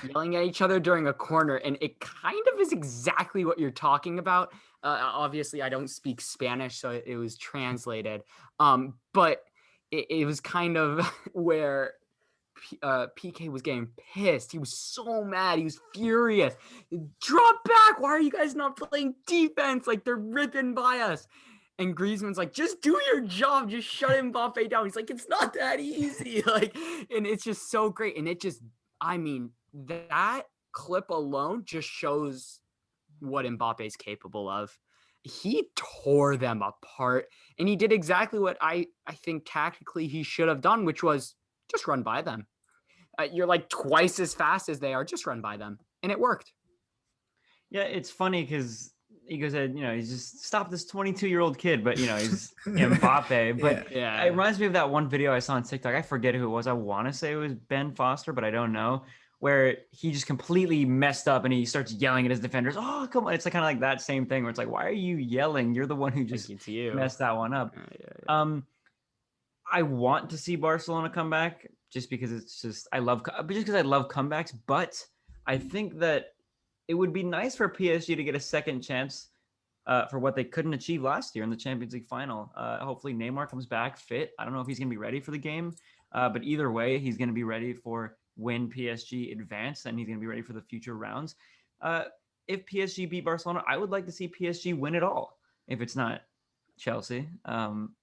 S3: yelling at each other during a corner, and it kind of is exactly what you're talking about. Obviously, I don't speak Spanish, so it was translated. But it was kind of where Piqué was getting pissed. He was so mad. He was furious. Drop back. Why are you guys not playing defense? Like, they're ripping by us. And Griezmann's like, just do your job. Just shut Mbappe down. He's like, it's not that easy. And it's just so great. And that clip alone just shows what Mbappe is capable of. He tore them apart, and he did exactly what I think tactically he should have done, which was just run by them. You're like twice as fast as they are. Just run by them, and it worked.
S1: Yeah, it's funny because he goes, he's just stop this 22-year-old kid, but he's Mbappe. But
S3: yeah,
S1: it reminds me of that one video I saw on TikTok. I forget who it was. I want to say it was Ben Foster, but I don't know. Where he just completely messed up and he starts yelling at his defenders. Oh, come on. It's kind of like that same thing where it's like, why are you yelling? You're the one who just messed that one up.
S3: Yeah.
S1: I want to see Barcelona come back just because I love comebacks. But I think that it would be nice for PSG to get a second chance for what they couldn't achieve last year in the Champions League final. Hopefully Neymar comes back fit. I don't know if he's going to be ready for the game, but either way, he's going to be ready for when PSG advance, and he's going to be ready for the future rounds. If PSG beat Barcelona, I would like to see PSG win it all. If it's not Chelsea, I'm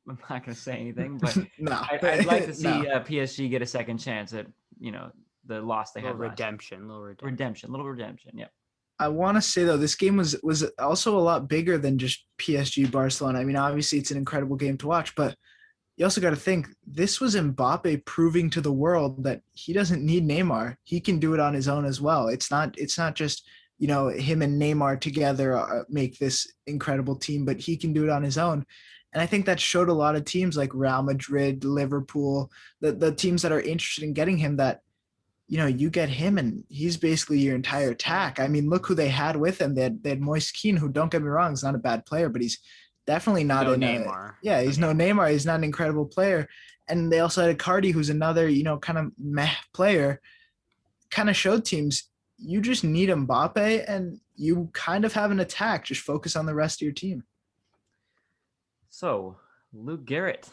S1: not going to say anything, but
S2: No.
S1: I'd like to see
S2: No.
S1: PSG get a second chance at the loss they had last year. Little redemption. Yep.
S2: I want to say though, this game was also a lot bigger than just PSG Barcelona. I mean, obviously it's an incredible game to watch, but you also got to think this was Mbappe proving to the world that he doesn't need Neymar. He can do it on his own as well. It's not just him and Neymar together make this incredible team, but he can do it on his own. And I think that showed a lot of teams like Real Madrid, Liverpool, the teams that are interested in getting him that. You get him and he's basically your entire attack. I mean, look who they had with him. They had Moise Kean, who, don't get me wrong, is not a bad player, but he's definitely not
S3: Neymar.
S2: He's no Neymar. He's not an incredible player. And they also had Icardi, who's another, kind of meh player. Kind of showed teams you just need Mbappe and you kind of have an attack. Just focus on the rest of your team.
S1: So, Luke Garrett.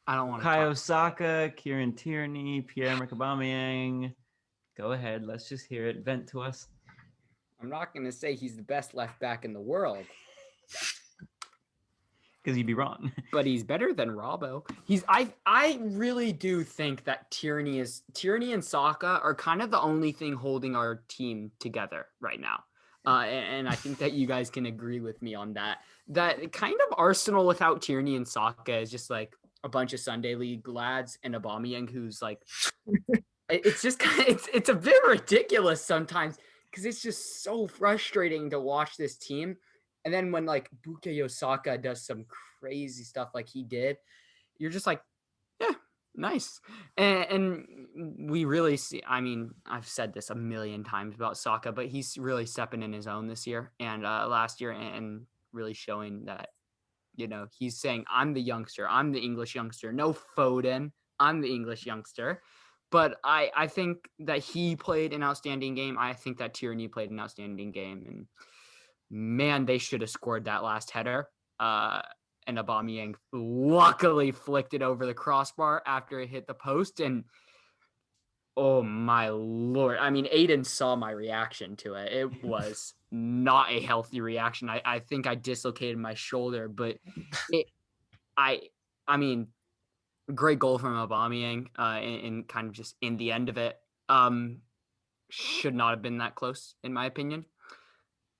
S3: I don't want to.
S1: Bukayo Saka, Kieran Tierney, Pierre-Emerick Aubameyang. Go ahead. Let's just hear it. Vent to us.
S3: I'm not going to say he's the best left back in the world.
S1: Because you'd be wrong.
S3: But he's better than Robbo. I really do think that Tierney and Saka are kind of the only thing holding our team together right now. And I think that you guys can agree with me on that. That kind of Arsenal without Tierney and Saka is just like a bunch of Sunday League lads and Aubameyang, who's like, it's just kind of, it's a bit ridiculous sometimes because it's just so frustrating to watch this team. And then when like Bukayo Saka does some crazy stuff like he did, you're just like, yeah, nice. And we really see, I mean, I've said this a million times about Saka, but he's really stepping in his own this year and last year and really showing that, he's saying, I'm the youngster. I'm the English youngster. No Foden. I'm the English youngster. But I think that he played an outstanding game. I think that Tierney played an outstanding game. And, man, they should have scored that last header. And Aubameyang luckily flicked it over the crossbar after it hit the post. And, oh, my Lord. I mean, Aiden saw my reaction to it. It was not a healthy reaction. I think I dislocated my shoulder, but I mean, great goal from Aubameyang and kind of just in the end of it. Should not have been that close, in my opinion.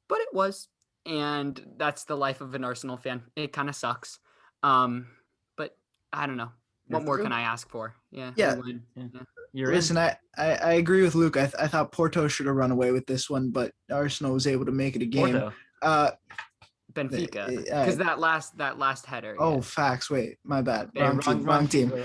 S3: But it was, and that's the life of an Arsenal fan. It kind of sucks. But I don't know. What more can I ask for? Yeah.
S2: Listen, I agree with Luke. I thought Porto should have run away with this one, but Arsenal was able to make it a game.
S3: Porto. Benfica, because that last header.
S2: Oh, facts. Wait, my bad. Wrong team.
S1: Wait.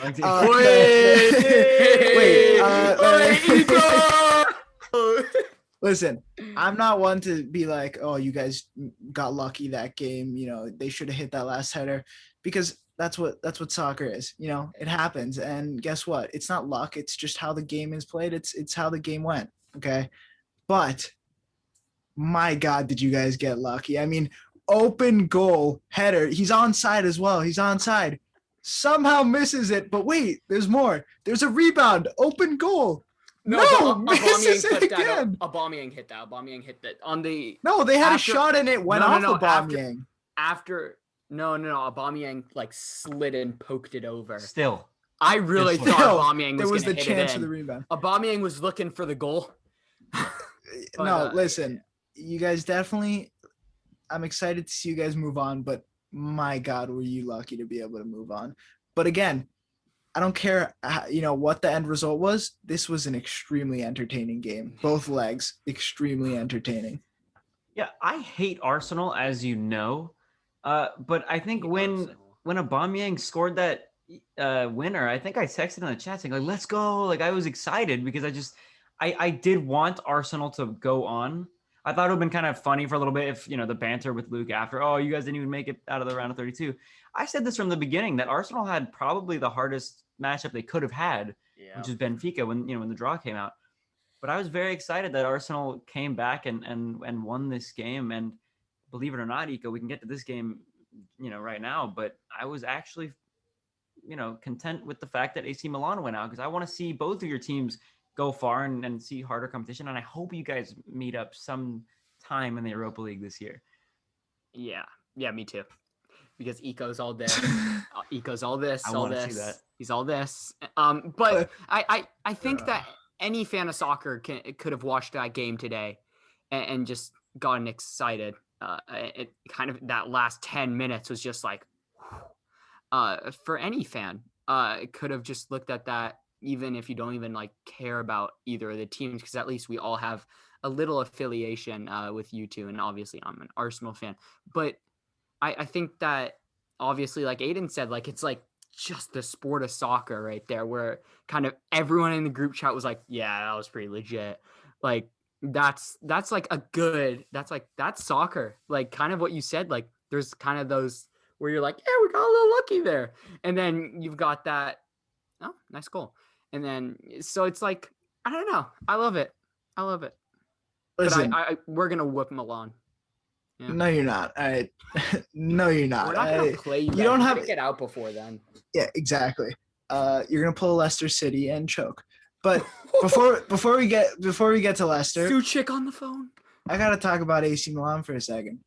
S2: Listen, I'm not one to be like, oh, you guys got lucky that game. They should have hit that last header, because that's what soccer is. It happens. And guess what? It's not luck. It's just how the game is played. It's how the game went. Okay. But my God, did you guys get lucky? I mean, open goal header. He's onside as well. He's onside. Somehow misses it. But wait, there's more. There's a rebound. Open goal. No, misses it again.
S3: Aubameyang hit that. Aubameyang hit that on the.
S2: No, they had a shot and it went off Aubameyang.
S3: No, Aubameyang like slid and poked it over.
S1: Still.
S3: I really thought Aubameyang was
S2: the
S3: hit
S2: chance
S3: it
S2: for the rebound.
S3: Aubameyang was looking for the goal.
S2: But, listen, you guys definitely. I'm excited to see you guys move on, but my God, were you lucky to be able to move on? But again, I don't care, what the end result was. This was an extremely entertaining game. Both legs, extremely entertaining.
S1: Yeah, I hate Arsenal, as you know. But I think when Aubameyang scored that winner, I think I texted in the chat saying, like, let's go. Like, I was excited because I did want Arsenal to go on. I thought it would have been kind of funny for a little bit if, the banter with Luke after, you guys didn't even make it out of the round of 32. I said this from the beginning that Arsenal had probably the hardest matchup they could have had, which is Benfica when the draw came out. But I was very excited that Arsenal came back and won this game. And believe it or not, Iko, we can get to this game, right now. But I was actually, content with the fact that AC Milan went out, because I want to see both of your teams go far and see harder competition. And I hope you guys meet up some time in the Europa League this year.
S3: Yeah, me too. Because Eco's all this. Eco's all this.
S1: I
S3: all
S1: wanna
S3: this.
S1: see that.
S3: He's all this. But I think that any fan of soccer could have watched that game today and just gotten excited. It kind of that last 10 minutes was just like, for any fan, it could have just looked at that, even if you don't even like care about either of the teams, because at least we all have a little affiliation with you two, and obviously I'm an Arsenal fan. But I think that obviously, like Aiden said, like it's like just the sport of soccer right there, where kind of everyone in the group chat was like, yeah, that was pretty legit. Like that's like that's soccer. Like kind of what you said, like there's kind of those where you're like, yeah, we got a little lucky there. And then you've got that, oh, nice goal. And then, so it's like, I don't know. I love it.
S2: Listen,
S3: But we're going to whoop Milan.
S2: Yeah. No, you're not. All right. No, you're not.
S3: We're not going to play you.
S2: You don't have
S3: to get out before then.
S2: Yeah, exactly. You're going to pull Leicester City and choke. But before we get to Leicester,
S3: Suchik on the phone.
S2: I got to talk about AC Milan for a second.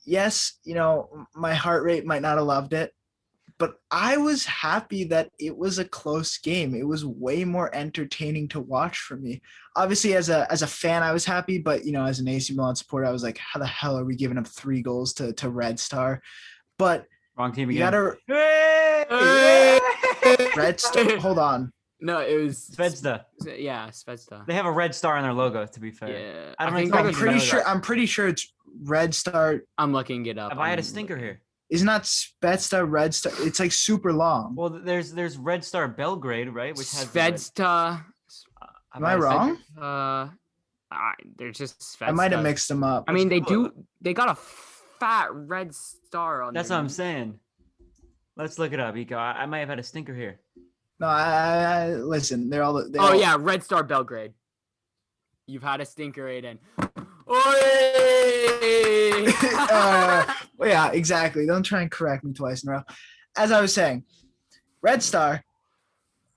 S2: Yes, my heart rate might not have loved it, but I was happy that it was a close game. It was way more entertaining to watch for me. Obviously, as a fan, I was happy, but as an AC Milan supporter, I was like, how the hell are we giving up 3 goals to Red Star? But
S1: wrong team again.
S2: You gotta Red Star. Hold on.
S3: No, it was
S1: Zvezda.
S3: Yeah, Zvezda.
S1: They have a red star on their logo, to be fair.
S3: Yeah,
S2: I'm pretty sure it's Red Star.
S3: I'm looking it up.
S1: Have I had a stinker here?
S2: Isn't that Zvezda Red Star? It's like super long.
S1: Well, there's Red Star Belgrade, right? Which has
S3: Zvezda.
S2: Am I wrong?
S3: They're just Zvezda.
S2: I might have mixed them up.
S3: I mean, they got a fat red star on.
S1: That's what I'm saying. Let's look it up, Iko. I might have had a stinker here.
S2: No, I listen. They're all.
S3: Yeah, Red Star Belgrade. You've had a stinker, Aiden.
S2: Well, yeah, exactly. Don't try and correct me twice in a row. As I was saying, Red Star.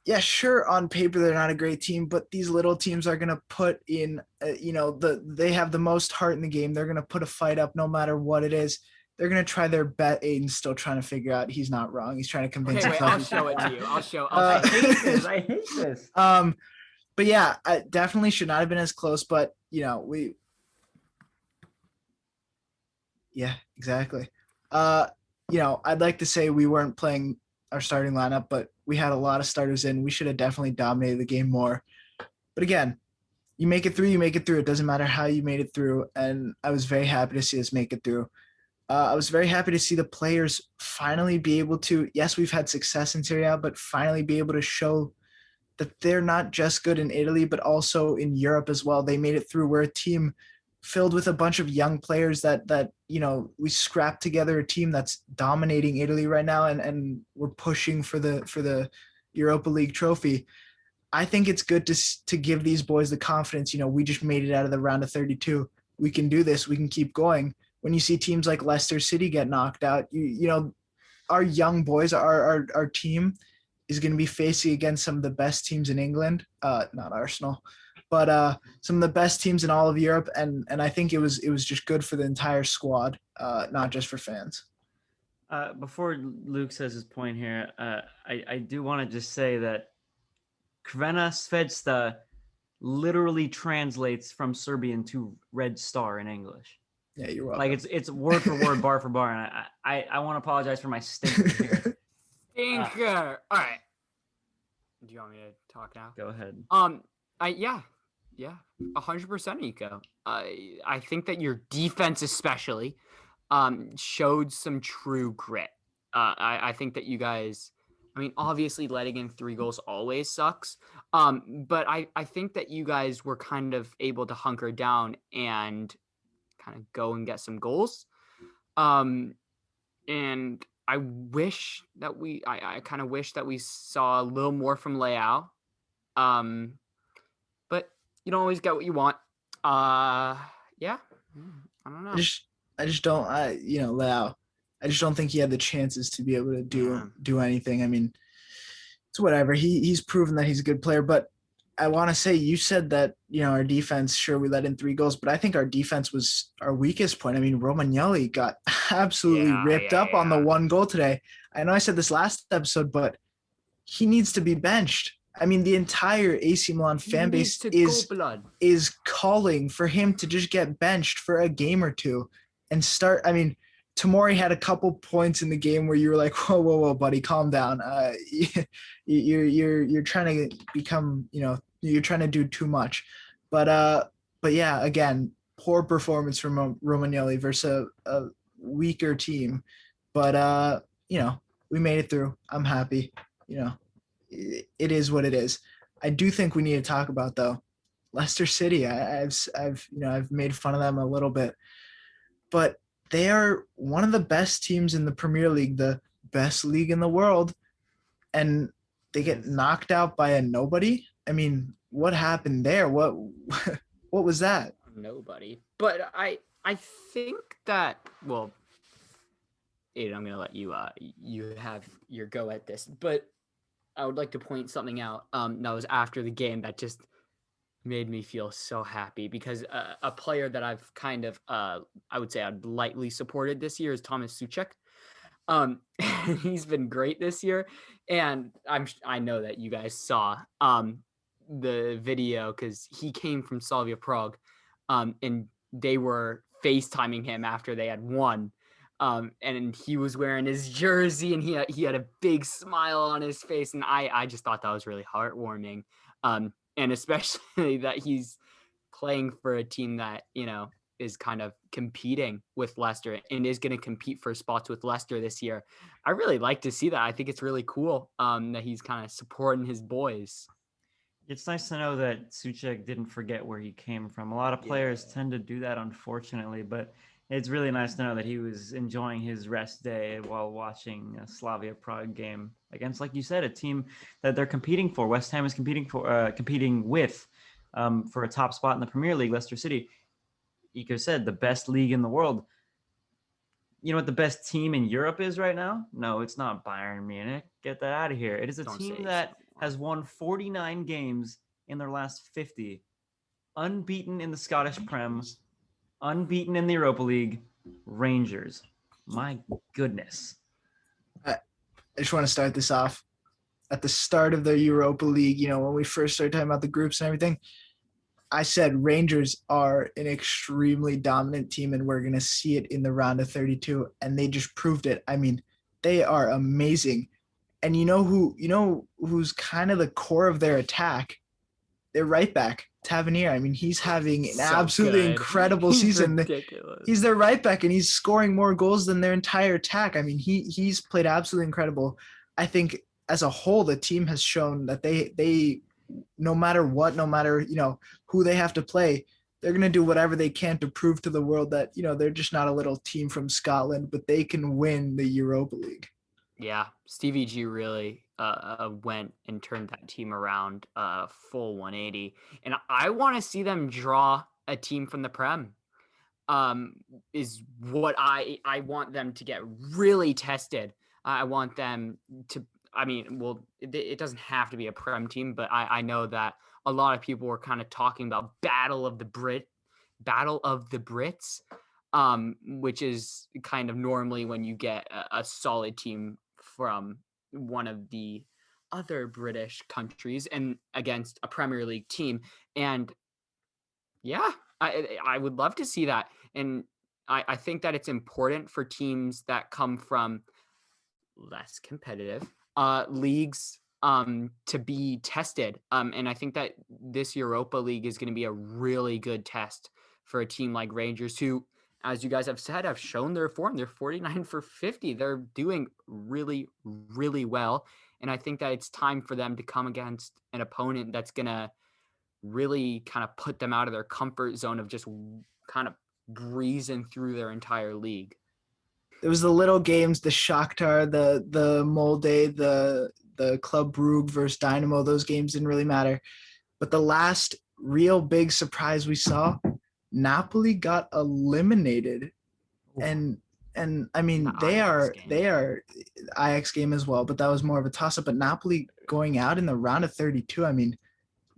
S2: Yeah, sure. On paper, they're not a great team, but these little teams are gonna put in. They have the most heart in the game. They're gonna put a fight up, no matter what it is. They're going to try their bet. Aiden's still trying to figure out he's not wrong. He's trying to convince himself.
S3: I'll show it to you.
S1: I hate this.
S2: But yeah, I definitely should not have been as close, but yeah, exactly. I'd like to say we weren't playing our starting lineup, but we had a lot of starters in. We should have definitely dominated the game more. But again, you make it through. It doesn't matter how you made it through. And I was very happy to see us make it through. I was very happy to see the players finally be able to, yes, we've had success in Serie A, but finally be able to show that they're not just good in Italy, but also in Europe as well. They made it through. We're a team filled with a bunch of young players that we scrapped together a team that's dominating Italy right now, and we're pushing for the Europa League trophy. I think it's good to give these boys the confidence. We just made it out of the round of 32. We can do this. We can keep going. When you see teams like Leicester City get knocked out, our young boys, our team is going to be facing against some of the best teams in England, not Arsenal, but some of the best teams in all of Europe. And I think it was just good for the entire squad, not just for fans.
S1: Before Luke says his point here, I do want to just say that Crvena Zvezda literally translates from Serbian to Red Star in English.
S2: Yeah, you're welcome.
S1: Like it's word for word, bar for bar, and I want to apologize for my stinker here.
S3: Stinker. All right. Do you want me to talk now?
S1: Go ahead.
S3: 100%, Eco. I think that your defense especially showed some true grit. I think that you guys, obviously letting in 3 goals always sucks. But I think that you guys were kind of able to hunker down and kind of go and get some goals. And I wish that I kind of wish that we saw a little more from Leao. But you don't always get what you want. Yeah, I don't know.
S2: I just don't. Lau. I just don't think he had the chances to be able to do anything. I mean, it's whatever. He's proven that he's a good player, but I want to say you said that our defense. Sure, we let in 3 goals, but I think our defense was our weakest point. I mean, Romagnoli got absolutely ripped up on the 1 goal today. I know I said this last episode, but he needs to be benched. I mean, the entire AC Milan fan base is calling for him to just get benched for a game or two and start. I mean, Tomori had a couple points in the game where you were like, whoa, buddy, calm down. You're trying to become, you're trying to do too much. But yeah, again, poor performance from Romagnoli versus a weaker team. But we made it through. I'm happy. It is what it is. I do think we need to talk about though Leicester City. I've made fun of them a little bit, but they are one of the best teams in the Premier League, the best league in the world, and they get knocked out by a nobody. I mean, what happened there? What was that?
S3: Nobody. But I think that, well, Aiden, I'm gonna let you you have your go at this, but I would like to point something out that was after the game that just made me feel so happy, because a player that I've kind of, I would say I've lightly supported this year is Thomas Souček. He's been great this year, and I know that you guys saw the video because he came from Slavia Prague, and they were FaceTiming him after they had won. And he was wearing his jersey, and he had a big smile on his face, and I just thought that was really heartwarming. And especially that he's playing for a team that is kind of competing with Leicester and is going to compete for spots with Leicester this year. I really like to see that. I think it's really cool that he's kind of supporting his boys.
S1: It's nice to know that Souček didn't forget where he came from. A lot of players tend to do that, unfortunately, but it's really nice to know that he was enjoying his rest day while watching a Slavia Prague game against, like you said, a team that they're competing for. West Ham is competing with for a top spot in the Premier League. Leicester City, Iko said, the best league in the world. You know what the best team in Europe is right now? No, it's not Bayern Munich. Get that out of here. It is a team that has won 49 games in their last 50, unbeaten in the Scottish Prem, unbeaten in the Europa League. Rangers. My goodness.
S2: I just want to start this off. At the start of the Europa League, when we first started talking about the groups and everything, I said Rangers are an extremely dominant team, and we're going to see it in the round of 32, and they just proved it. I mean, they are amazing. And who's kind of the core of their attack? Their right back, Tavernier. I mean, he's having an absolutely incredible season.
S3: Ridiculous.
S2: He's their right back, and he's scoring more goals than their entire attack. I mean, he's played absolutely incredible. I think as a whole, the team has shown that they no matter what, no matter who they have to play, they're going to do whatever they can to prove to the world that they're just not a little team from Scotland, but they can win the Europa League.
S3: Yeah, Stevie G really went and turned that team around full 180, and I want to see them draw a team from the Prem. Is what I want them to get really tested. I want them to. I mean, well, it doesn't have to be a Prem team, but I know that a lot of people were kind of talking about Battle of the Brits, which is kind of normally when you get a solid team from one of the other British countries and against a Premier League team. And yeah, I would love to see that. And I think that it's important for teams that come from less competitive leagues to be tested. And I think that this Europa League is going to be a really good test for a team like Rangers, who, as you guys have said, have shown their form. They're 49 for 50. They're doing really, really well. And I think that it's time for them to come against an opponent that's going to really kind of put them out of their comfort zone of just kind of breezing through their entire league.
S2: It was the little games, the Shakhtar, the Molde, the Club Brugge versus Dynamo. Those games didn't really matter. But the last real big surprise we saw, Napoli got eliminated. And I mean
S3: The
S2: they
S3: Ajax game.
S2: are Ajax game as well, but that was more of a toss up. But Napoli going out in the round of 32, I mean,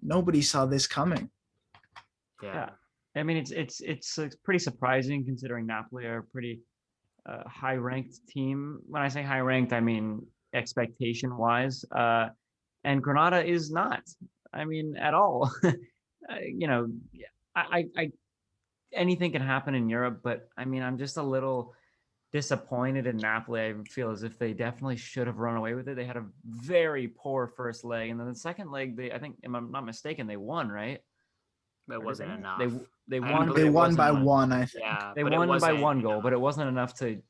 S2: nobody saw this coming.
S3: Yeah.
S1: I mean, it's pretty surprising considering Napoli are a pretty high ranked team. When I say high ranked, I mean expectation wise. And Granada is not. I mean, at all. You know, I anything can happen in Europe, but I mean, I'm just a little disappointed in Napoli. I feel as if they definitely should have run away with it. They had a very poor first leg, and then the second leg, I think, if I'm not mistaken, they won, right?
S3: But it wasn't enough.
S1: They
S3: I
S1: won.
S3: believe
S2: They
S1: it
S2: won
S1: wasn't
S2: by
S1: enough.
S2: one, I think.
S3: Yeah,
S1: They
S3: but it
S1: won by
S3: wasn't
S1: one goal,
S3: enough.
S1: but it wasn't enough to,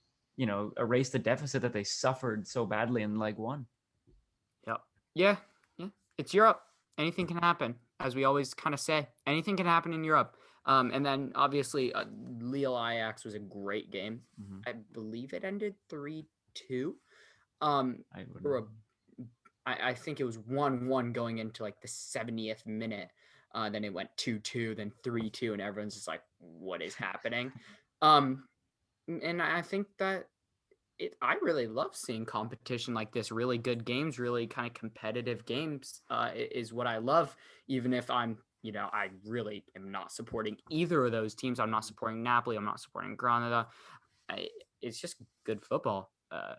S1: erase the deficit that they suffered so badly in leg one.
S3: Yep. Yeah. It's Europe. Anything can happen, as we always kind of say. Anything can happen in Europe. And then obviously Lille Ajax was a great game.
S1: Mhm.
S3: I believe it ended 3-2.
S1: I wouldn't
S3: Or
S1: know.
S3: I think it was 1-1 going into like the 70th minute. Then it went 2-2, then 3-2, and everyone's just like, "What is happening?" And I think that I really love seeing competition like this. Really good games, really kind of competitive games is what I love. Even if I really am not supporting either of those teams. I'm not supporting Napoli. I'm not supporting Granada. It's just good football,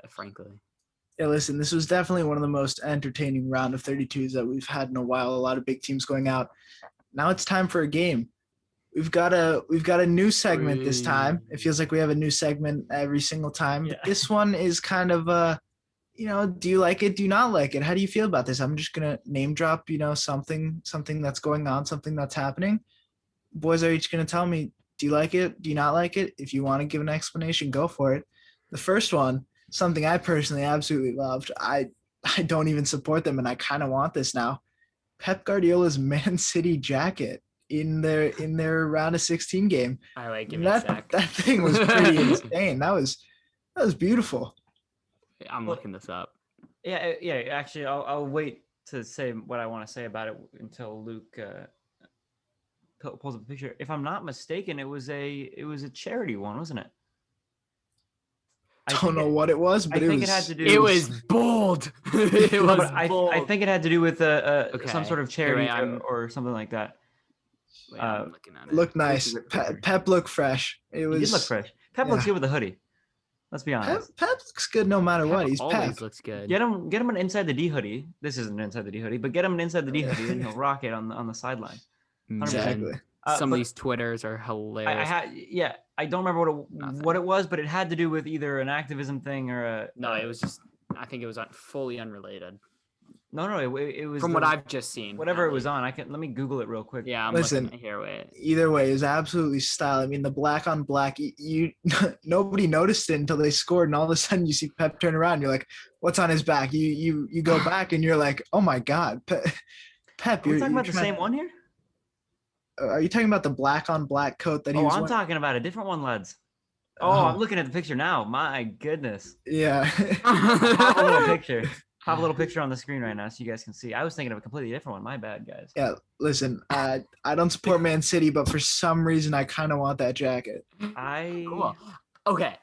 S3: frankly.
S2: Yeah, listen, this was definitely one of the most entertaining round of 32s that we've had in a while. A lot of big teams going out. Now it's time for a game. We've got a new segment this time. It feels like we have a new segment every single time. But this one is kind of do you like it? Do you not like it? How do you feel about this? I'm just gonna name drop, something that's going on, something that's happening. Boys are each gonna tell me, do you like it? Do you not like it? If you want to give an explanation, go for it. The first one, something I personally absolutely loved. I don't even support them, and I kind of want this now. Pep Guardiola's Man City jacket in their round of 16 game.
S3: I like give me a sec.
S2: That thing was pretty insane. That was beautiful.
S3: I'm looking this up.
S1: Yeah. Actually, I'll wait to say what I want to say about it until Luke pulls up a picture. If I'm not mistaken, it was a charity one, wasn't it?
S2: I don't know what it was, but
S1: it had to do.
S3: It was bold. It was bold.
S1: I think it had to do with some sort of charity or something like that.
S3: Wait, I'm looking at it.
S2: Looked nice. Pep looked fresh.
S1: He did look fresh. Pep looks good with a hoodie. Let's be honest.
S2: Pep looks good no matter what. He's
S3: always
S2: Pep.
S3: Looks good.
S1: Get him an inside the D hoodie. This isn't an inside the D hoodie, but get him an inside the D hoodie, and he'll rock it on the sideline. 100%.
S2: Exactly.
S3: Some of these Twitters are hilarious.
S1: I don't remember what it was, but it had to do with either an activism thing or a.
S3: No, it was just. I think it was fully unrelated.
S1: No, it was
S3: from what I've just seen.
S1: Whatever it was on, let me Google it real quick.
S3: Yeah, I'm
S2: listen.
S3: Looking here, wait.
S2: Either way, it was absolutely style. I mean, the black on black. You nobody noticed it until they scored, and all of a sudden you see Pep turn around. You're like, "What's on his back?" You go back, and you're like, "Oh my God, Pep!"
S1: You're talking about the same one here.
S2: Are you talking about the black on black coat that he was
S1: I'm
S2: wearing?
S1: talking about a different one, lads. I'm looking at the picture now. My goodness.
S2: Yeah.
S1: Pop a little picture on the screen right now so you guys can see. I was thinking of a completely different one. My bad, guys.
S2: Yeah, listen, I don't support Man City, but for some reason I kind of want that jacket.
S3: Cool. Okay.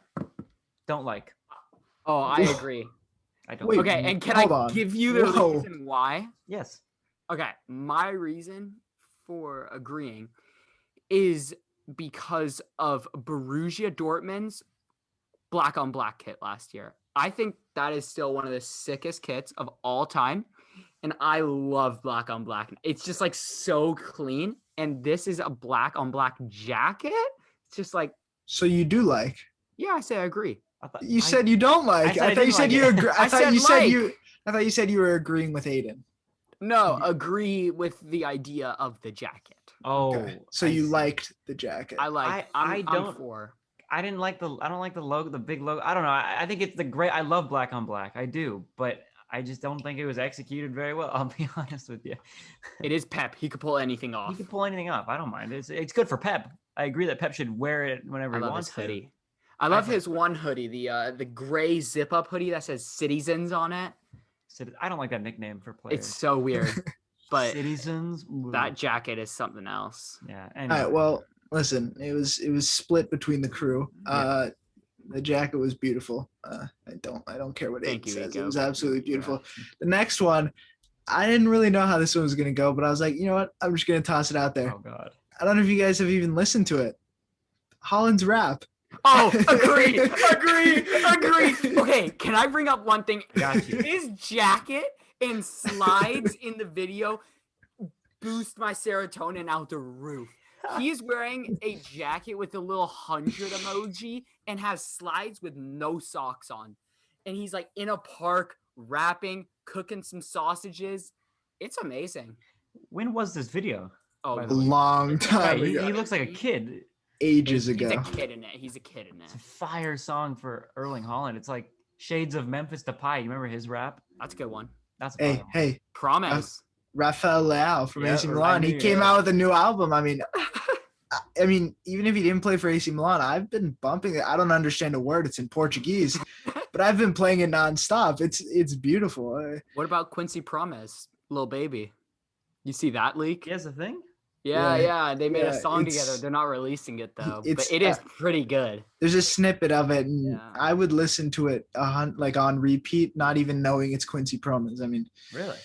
S1: Don't like.
S3: Oh, I agree.
S1: I don't.
S2: Wait,
S3: okay, and can I give you the reason why?
S1: Yes.
S3: Okay, my reason for agreeing is because of Borussia Dortmund's black on black kit last year. I think that is still one of the sickest kits of all time. And I love black on black. It's just like so clean. And this is a black on black jacket. It's just like.
S2: So you do like?
S3: Yeah, I say I agree.
S2: You said you don't like. I thought you said you agree. I thought you said you were agreeing with Aiden.
S3: No, agree with the idea of the jacket.
S1: Oh,
S2: okay. So you liked the jacket.
S3: I don't
S1: like the logo, the big logo. I don't know. I think it's I love black on black. I do, but I just don't think it was executed very well. I'll be honest with you.
S3: It is Pep. He could pull anything off.
S1: He could pull anything off. I don't mind. It's good for Pep. I agree that Pep should wear it whenever he wants
S3: his hoodie. I love his one hoodie, the gray zip up hoodie that says Citizens on it.
S1: I don't like that nickname for players.
S3: It's so weird, but
S1: Citizens.
S3: that jacket is something else.
S1: Yeah.
S2: All
S1: Anyway.
S2: right. Well, listen. It was split between the crew. The jacket was beautiful. I don't care what
S3: Thank
S2: it
S3: you,
S2: says.
S3: Ego.
S2: It was absolutely beautiful. The next one, I didn't really know how this one was gonna go, but I was like, you know what? I'm just gonna toss it out there.
S1: Oh God.
S2: I don't know if you guys have even listened to it. Holland's rap.
S3: Oh, agree. Okay, can I bring up one thing?
S1: Got you.
S3: His jacket and slides in the video boost my serotonin out the roof. He's wearing a jacket with a little 100 emoji and has slides with no socks on. And he's like in a park rapping, cooking some sausages. It's amazing.
S1: When was this video?
S3: Oh,
S1: By
S2: A
S1: the way?
S2: long time
S1: Right,
S2: ago.
S1: he looks like a kid.
S2: Ages
S3: He's
S2: ago.
S3: a kid in it. He's a kid in it.
S1: It's a fire song for Erling Haaland. It's like shades of Memphis Depay. You remember his rap?
S3: That's a good one.
S1: That's a
S2: Hey,
S1: fire one.
S2: hey,
S3: Promise.
S2: Rafael Leao from
S1: Yeah,
S2: AC
S1: I
S2: Milan. He
S1: knew,
S2: came
S1: yeah.
S2: out with a new album. I mean, even if he didn't play for AC Milan, I've been bumping it. I don't understand a word. It's in Portuguese, but I've been playing it nonstop. It's beautiful.
S3: What about Quincy Promise, Lil Baby? You see that leak?
S1: He has a thing?
S3: Yeah. They made a
S2: Yeah,
S3: song
S2: it's-
S3: together. They're not releasing it though,
S2: it's,
S3: but it is pretty good.
S2: There's a snippet of it, and
S3: Yeah.
S2: I would listen to it like on repeat, not even knowing it's Quincy Promes. I mean,
S1: Really?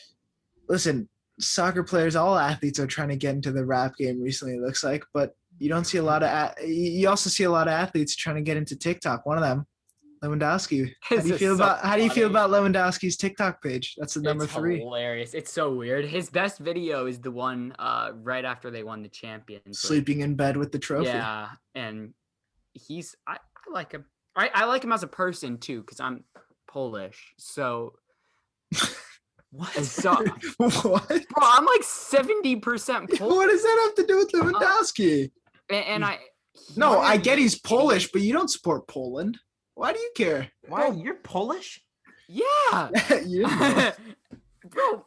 S2: listen, soccer players, all athletes are trying to get into the rap game recently. It looks like, but you don't see a lot of. You also see a lot of athletes trying to get into TikTok. One of them, Lewandowski. How do you feel about Lewandowski's TikTok page? That's the number
S3: It's
S2: 3.
S3: hilarious. It's so weird. His best video is the one right after they won the Champions League.
S2: Sleeping in bed with the trophy.
S3: Yeah, and I like him. I like him as a person too, because I'm Polish. So
S1: What?
S3: so
S2: What?
S3: bro, I'm like 70% Polish.
S2: What does that have to do with Lewandowski?
S3: And
S2: No, I get he's Polish, but you don't support Poland. Why do you care?
S1: Why? You're Polish?
S3: yeah.
S2: You know.
S3: Bro,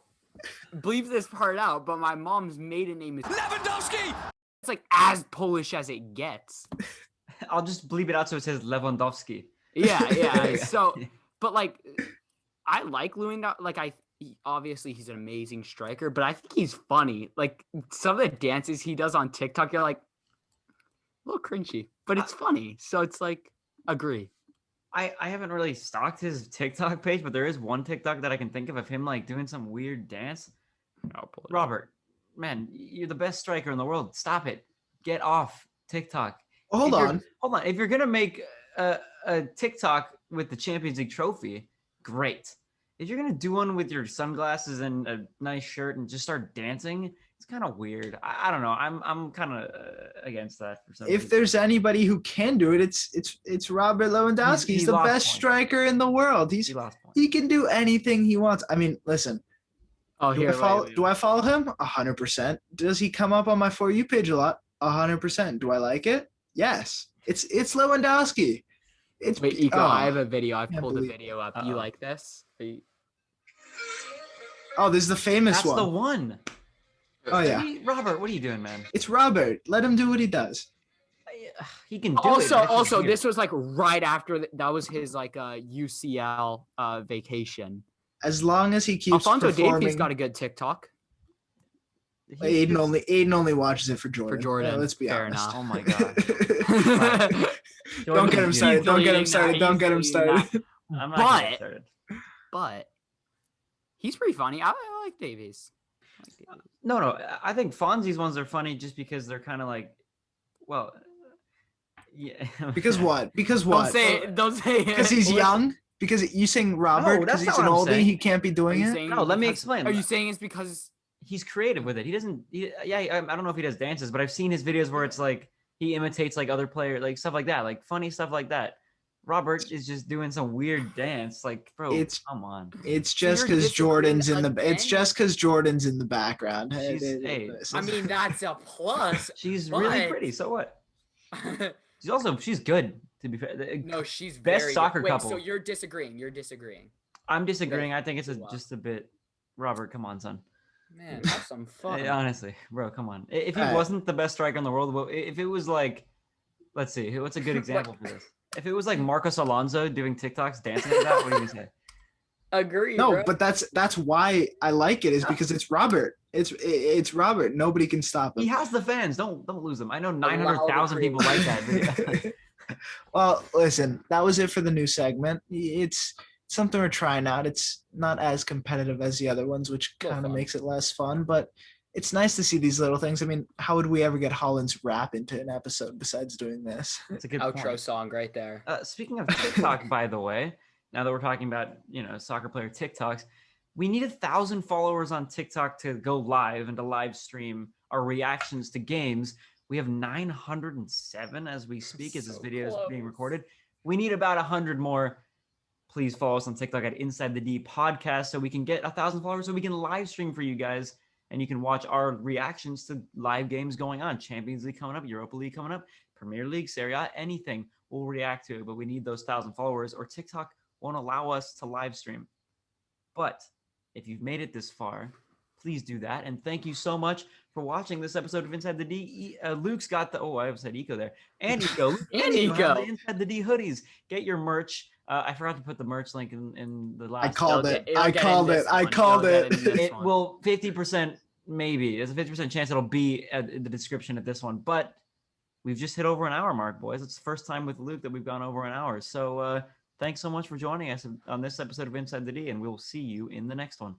S3: bleep this part out, but my mom's maiden name is Lewandowski. It's like as Polish as it gets.
S1: I'll just bleep it out so it says Lewandowski.
S3: Yeah. So, but like, I like Lewandowski. Like, obviously he's an amazing striker, but I think he's funny. Like some of the dances he does on TikTok, you're like a little cringy, but it's funny. So it's like, agree.
S1: I haven't really stalked his TikTok page, but there is one TikTok that I can think of him like doing some weird dance.
S3: I'll pull it up.
S1: Robert, man, you're the best striker in the world. Stop it. Get off TikTok.
S2: Hold on.
S1: Hold on. If you're gonna make a TikTok with the Champions League trophy, great. If you're gonna do one with your sunglasses and a nice shirt and just start dancing, it's kind of weird. I don't know. I'm kind of against that for some reason.
S2: If there's anybody who can do it, it's Robert Lewandowski.
S1: He
S2: He's the
S1: lost
S2: best
S1: points.
S2: striker in the world.
S1: He lost points.
S2: He can do anything he wants. I mean, listen.
S3: Oh,
S2: Do
S3: here.
S2: I follow him? 100%. Does he come up on my For You page a lot? 100%. Do I like it? Yes. It's Lewandowski. It's
S3: Wait, Iko,
S2: oh.
S3: I have a video. I've
S2: Can't
S3: pulled a
S2: believe-
S3: video up.
S1: Uh-oh.
S3: You like this?
S2: Oh, this is the famous
S1: That's
S2: one.
S1: the one.
S2: Oh yeah.
S1: Robert, what are you doing, man?
S2: It's Robert. Let him do what he does.
S1: He can do it.
S3: Also,
S1: but it's just weird.
S3: this was like right after that was his like UCL vacation.
S2: As long as he keeps
S3: Alfonso
S2: performing.
S3: Davies got a good TikTok
S2: Aiden only watches it for Jordan.
S3: for Jordan.
S2: Let's be
S3: Fair
S2: honest.
S3: enough.
S1: Oh my god.
S2: Don't get him started. Don't get him started. Don't get him started.
S1: I'm not gonna get started.
S3: But he's pretty funny. I like Davies.
S1: No. I think Fonzie's ones are funny just because they're kind of like, well, yeah.
S2: Because what? Because what?
S3: Don't say it.
S2: Because he's young? Because you saying Robert,
S1: that's
S2: because
S1: not
S2: he's an
S1: what I'm
S2: oldie,
S1: saying.
S2: he can't be
S3: Are
S2: doing
S3: you
S2: it?
S3: saying
S1: No, let me
S3: because-
S1: explain.
S3: Are you saying it's because
S1: He's creative with it. He doesn't. I don't know if he does dances, but I've seen his videos where it's like he imitates like other players, like stuff like that, like funny stuff like that. Robert is just doing some weird dance, like bro. Come on.
S2: It's just
S3: you're
S2: because Jordan's in the.
S3: disagreeing
S2: It's just because Jordan's in the background.
S1: Hey,
S3: I mean, that's a plus.
S1: She's really
S3: But-
S1: pretty. So what? She's good. To be fair,
S3: No, she's
S1: Best
S3: very
S1: soccer
S3: good. Wait,
S1: couple.
S3: So you're disagreeing. You're disagreeing.
S1: I'm disagreeing. I think it's
S3: Wow.
S1: just a bit. Robert, come on, son.
S3: Man, have some fun.
S1: Honestly, bro, come on. If he
S2: Alright.
S1: wasn't the best striker in the world, if it was like, let's see, what's a good example for this? If it was like Marcos Alonso doing TikToks dancing like that, what do you say?
S3: Agree,
S2: No,
S3: bro.
S2: but that's why I like it is because it's Robert. It's Robert. Nobody can stop
S1: He
S2: him.
S1: has the fans. Don't lose them. I know
S3: Allow the
S1: 900,000 people like that video.
S2: Well, listen, that was it for the new segment. It's something we're trying out. It's not as competitive as the other ones, which
S3: More
S2: kind of
S3: fun.
S2: makes it less fun, but it's nice to see these little things. I mean, how would we ever get Holland's rap into an episode besides doing this?
S1: It's a good
S3: Outro
S1: point.
S3: song right there.
S1: Speaking of TikTok, by the way, now that we're talking about soccer player TikToks, we need 1,000 followers on TikTok to go live and to live stream our reactions to games. We have 907 as we speak as this
S3: So
S1: video is being
S3: close.
S1: recorded. We need about 100 more. Please follow us on TikTok at Inside the D Podcast so we can get 1,000 followers so we can live stream for you guys and you can watch our reactions to live games going on. Champions League coming up, Europa League coming up, Premier League, Serie A, anything we'll react to it. But we need those 1,000 followers or TikTok won't allow us to live stream. But if you've made it this far, please do that. And thank you so much for watching this episode of Inside the D. Luke's got the, I said Eco there. And Eco. Luke
S3: And
S1: Eco have the
S3: Eco.
S1: Inside the D hoodies. Get your merch. I forgot to put the merch link in the last.
S2: I called
S3: It'll
S2: it.
S3: get- it'll
S2: I
S3: get in
S2: called
S3: this
S2: it. I
S3: one.
S2: called
S3: It'll get
S2: it.
S3: in this
S1: It
S3: one.
S1: will 50%, maybe. There's a 50% chance it'll be in the description of this one. But we've just hit over an hour mark, boys. It's the first time with Luke that we've gone over an hour. So thanks so much for joining us on this episode of Inside the D, and we'll see you in the next one.